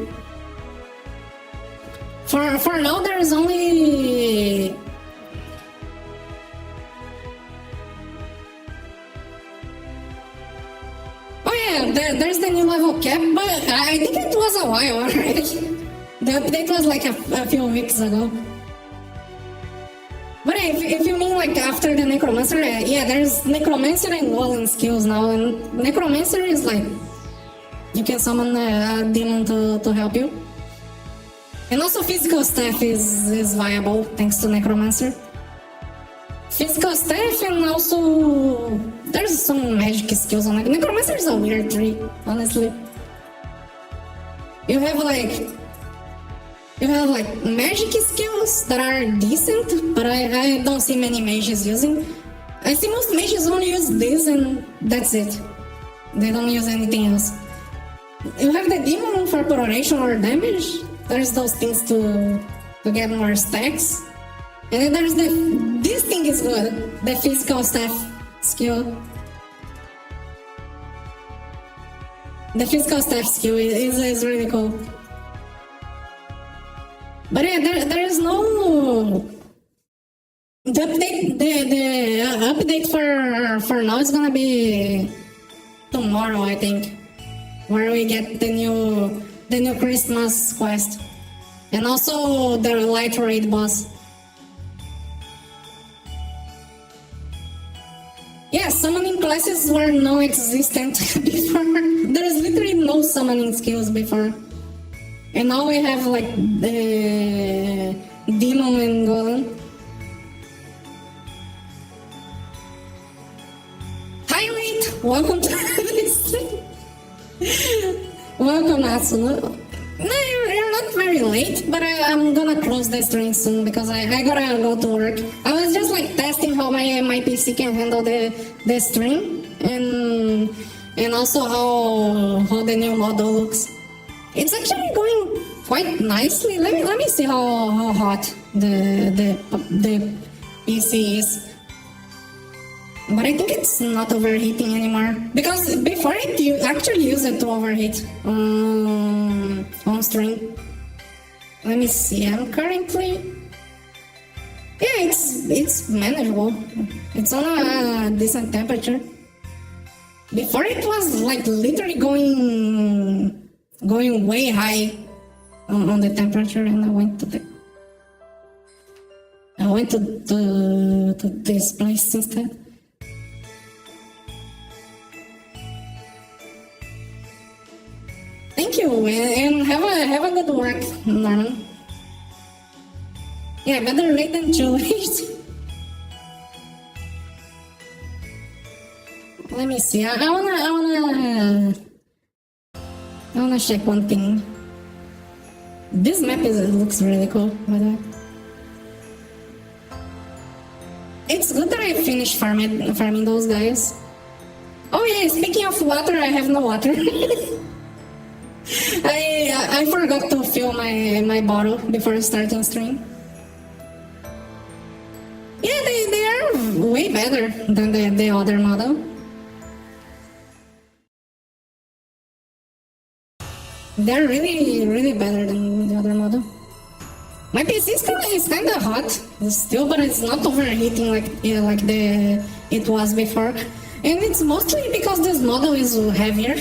For now there is only... There's the new level cap, but I think it was a while already. The update was like a few weeks ago. But if you mean like after the Necromancer, yeah, there's Necromancer and Golem skills now, and Necromancer is like, you can summon a demon to help you. And also physical staff is viable thanks to Necromancer. Physical staff, and also there's some magic skills on it. Necromancer is a weird tree, honestly. You have like magic skills that are decent, but I don't see many mages using. I see most mages only use this and that's it. They don't use anything else. You have the demon for proration or damage. There's those things to get more stacks. And then there's this thing is good, the physical staff skill. The physical staff skill is really cool. But yeah, there is no... The update for now is gonna be tomorrow, I think. Where we get the new Christmas quest. And also the light raid boss. Yeah, summoning classes were non-existent before. There's literally no summoning skills before. And now we have like the Demon and Golem. Hi Late! Welcome to this thing. Welcome Natsuno. No, you're not very late, but I'm gonna close the stream soon because I gotta go to work. I was just like testing how my PC can handle the stream and also how the new model looks. It's actually going quite nicely. Let me see how hot the PC is. But I think it's not overheating anymore. Because before you actually use it to overheat on stream. Let me see, I'm currently... Yeah, it's manageable. It's on a decent temperature. Before it was like literally going way high on the temperature, and I went to this place instead. Thank you, and have a good work, Norman. Yeah, better late than too late. Let me see. I wanna check one thing. This map looks really cool, by the way. It's good that I finished farming those guys. Oh yeah, speaking of water, I have no water. I forgot to fill my bottle before starting stream. Yeah, they are way better than the other model. They're really better than the other model. My PC is kind of hot still, but it's not overheating like it was before, and it's mostly because this model is heavier.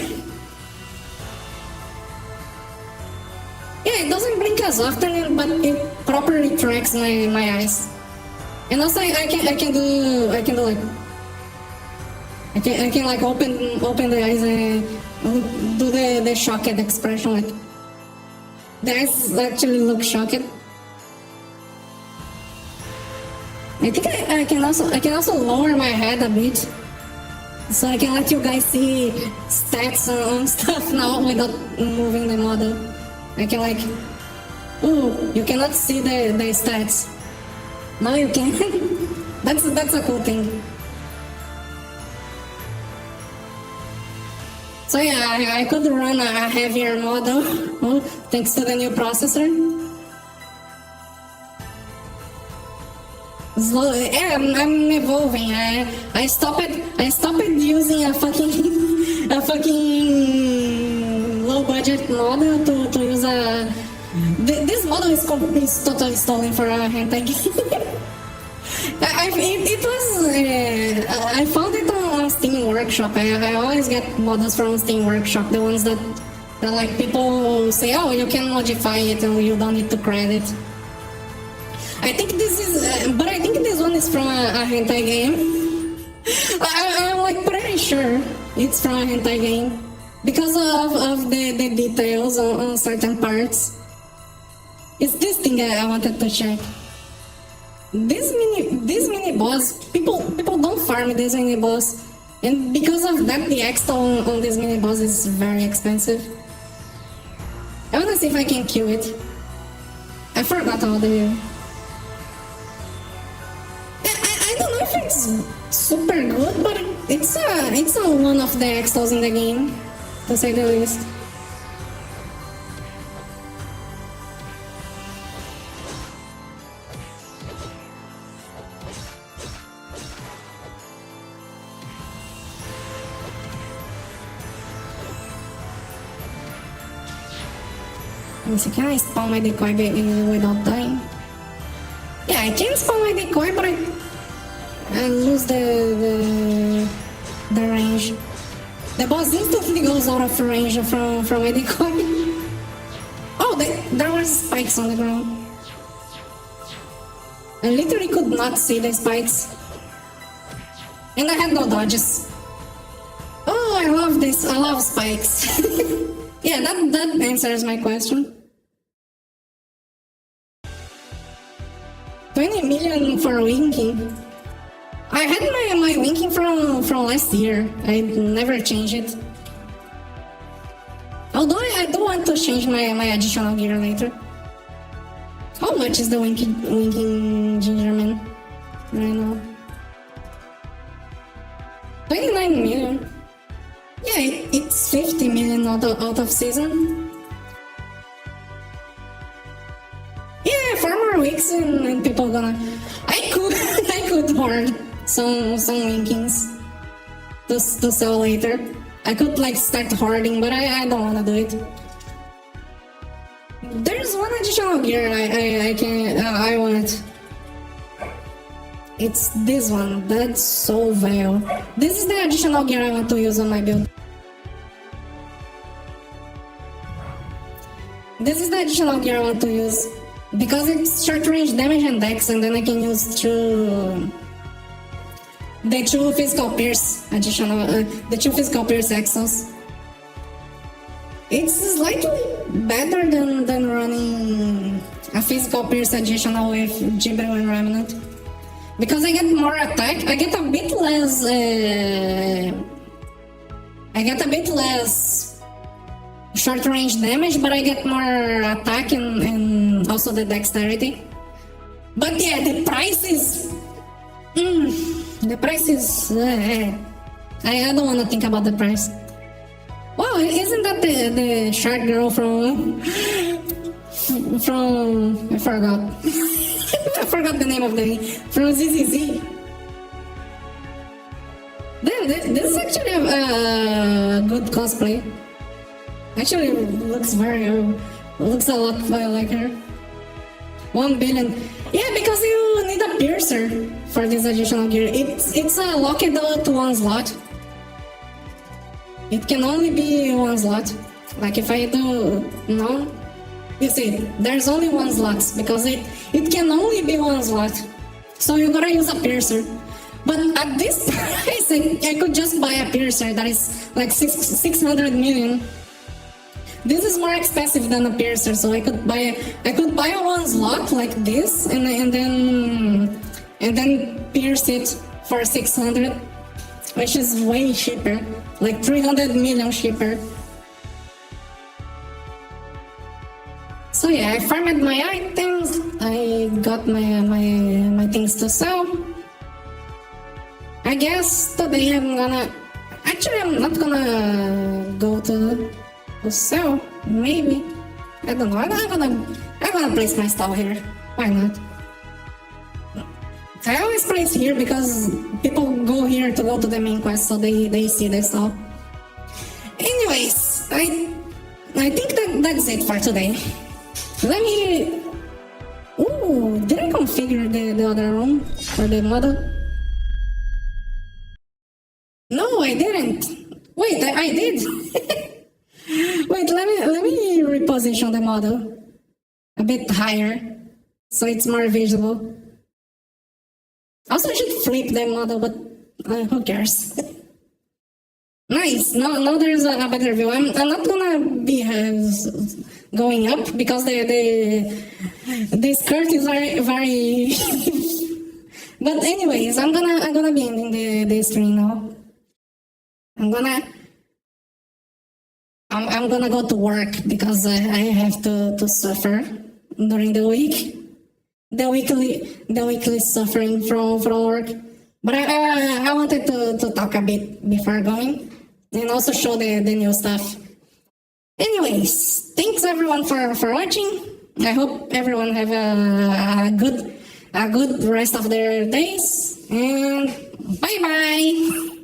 Yeah, it doesn't blink as often, but it properly tracks my eyes. And also I can do like open the eyes and do the shocked expression, like the eyes actually look shocked. I think I can also lower my head a bit, so I can let you guys see stats and stuff now without moving the model. I can like, ooh, you cannot see the stats. Now you can. That's a cool thing. So yeah, I could run a heavier model thanks to the new processor. Slowly, yeah, I'm evolving. I stopped using a fucking low budget model to use a. This model is totally stolen for a hentai game. I found it on Steam Workshop. I always get models from Steam Workshop, the ones that like people say, oh, you can modify it and you don't need to credit. I think this one is from a hentai game. I'm like pretty sure it's from a hentai game because of the details on certain parts. It's this thing I wanted to check. This mini boss, people don't farm this mini boss, and because of that, the extra on this mini boss is very expensive. I wanna see if I can kill it. I forgot all the. I don't know if it's super good, but it's one of the extras in the game, to say the least. So can I spawn my decoy without dying? Yeah, I can spawn my decoy, but I lose the range. The boss instantly goes out of range from my decoy. Oh, there were spikes on the ground. I literally could not see the spikes. And I had no dodges. Oh, I love this. I love spikes. Yeah, that answers my question. 20 million for winking. I had my winking from last year. I never changed it. Although I do want to change my additional gear later. How much is the winking Gingerman right now? 29 million. Yeah, it's 50 million out of season. Yeah, 4 more weeks and people gonna. I could hoard some winkings to sell later. I could like start hoarding, but I don't wanna do it. There's one additional gear I want. It's this one. That's so vile. This is the additional gear I want to use on my build. This is the additional gear I want to use because it's short range damage and dex, and then I can use the two physical pierce additional, the two physical pierce exos. It's slightly better than running a physical pierce additional with Jibril and Remnant. Because I get more attack, I get a bit less short range damage, but I get more attack and also the dexterity. But yeah, the price is... the price is... I don't want to think about the price. Wow, isn't that the shark girl from... I forgot. I forgot the name of the... From ZZZ. This is actually a good cosplay. Actually, looks a lot like her. 1 billion. Yeah, because you need a piercer for this additional gear. It's locked to one slot. It can only be one slot. Like if I do no, you see, there's only one slot because it can only be one slot. So you gotta use a piercer. But at this price, I could just buy a piercer that is like 600 million. This is more expensive than a piercer, so I could buy a one slot like this and then pierce it for 600, which is way cheaper, like 300 million cheaper. So yeah, I farmed my items. I got my things to sell. I guess today I'm not gonna go to sell. Maybe, I don't know. I'm gonna place my stall here. Why not? I always place here because people go here to go to the main quest, so they see the stall. Anyways, I think that's it for today. Let me... Ooh, did I configure the other room for the model? No, I didn't. Wait, I did. Wait, let me reposition the model a bit higher so it's more visible. Also, I should flip the model, but who cares? Nice. Now there's a better view. I'm not gonna be going up because the skirt is very. But anyways, I'm gonna be ending the stream now. I'm gonna go to work because I have to suffer during the week. The weekly suffering from work. But I wanted to talk a bit before going and also show the new stuff. Anyways, thanks everyone for watching. I hope everyone have a good rest of their days, and bye bye.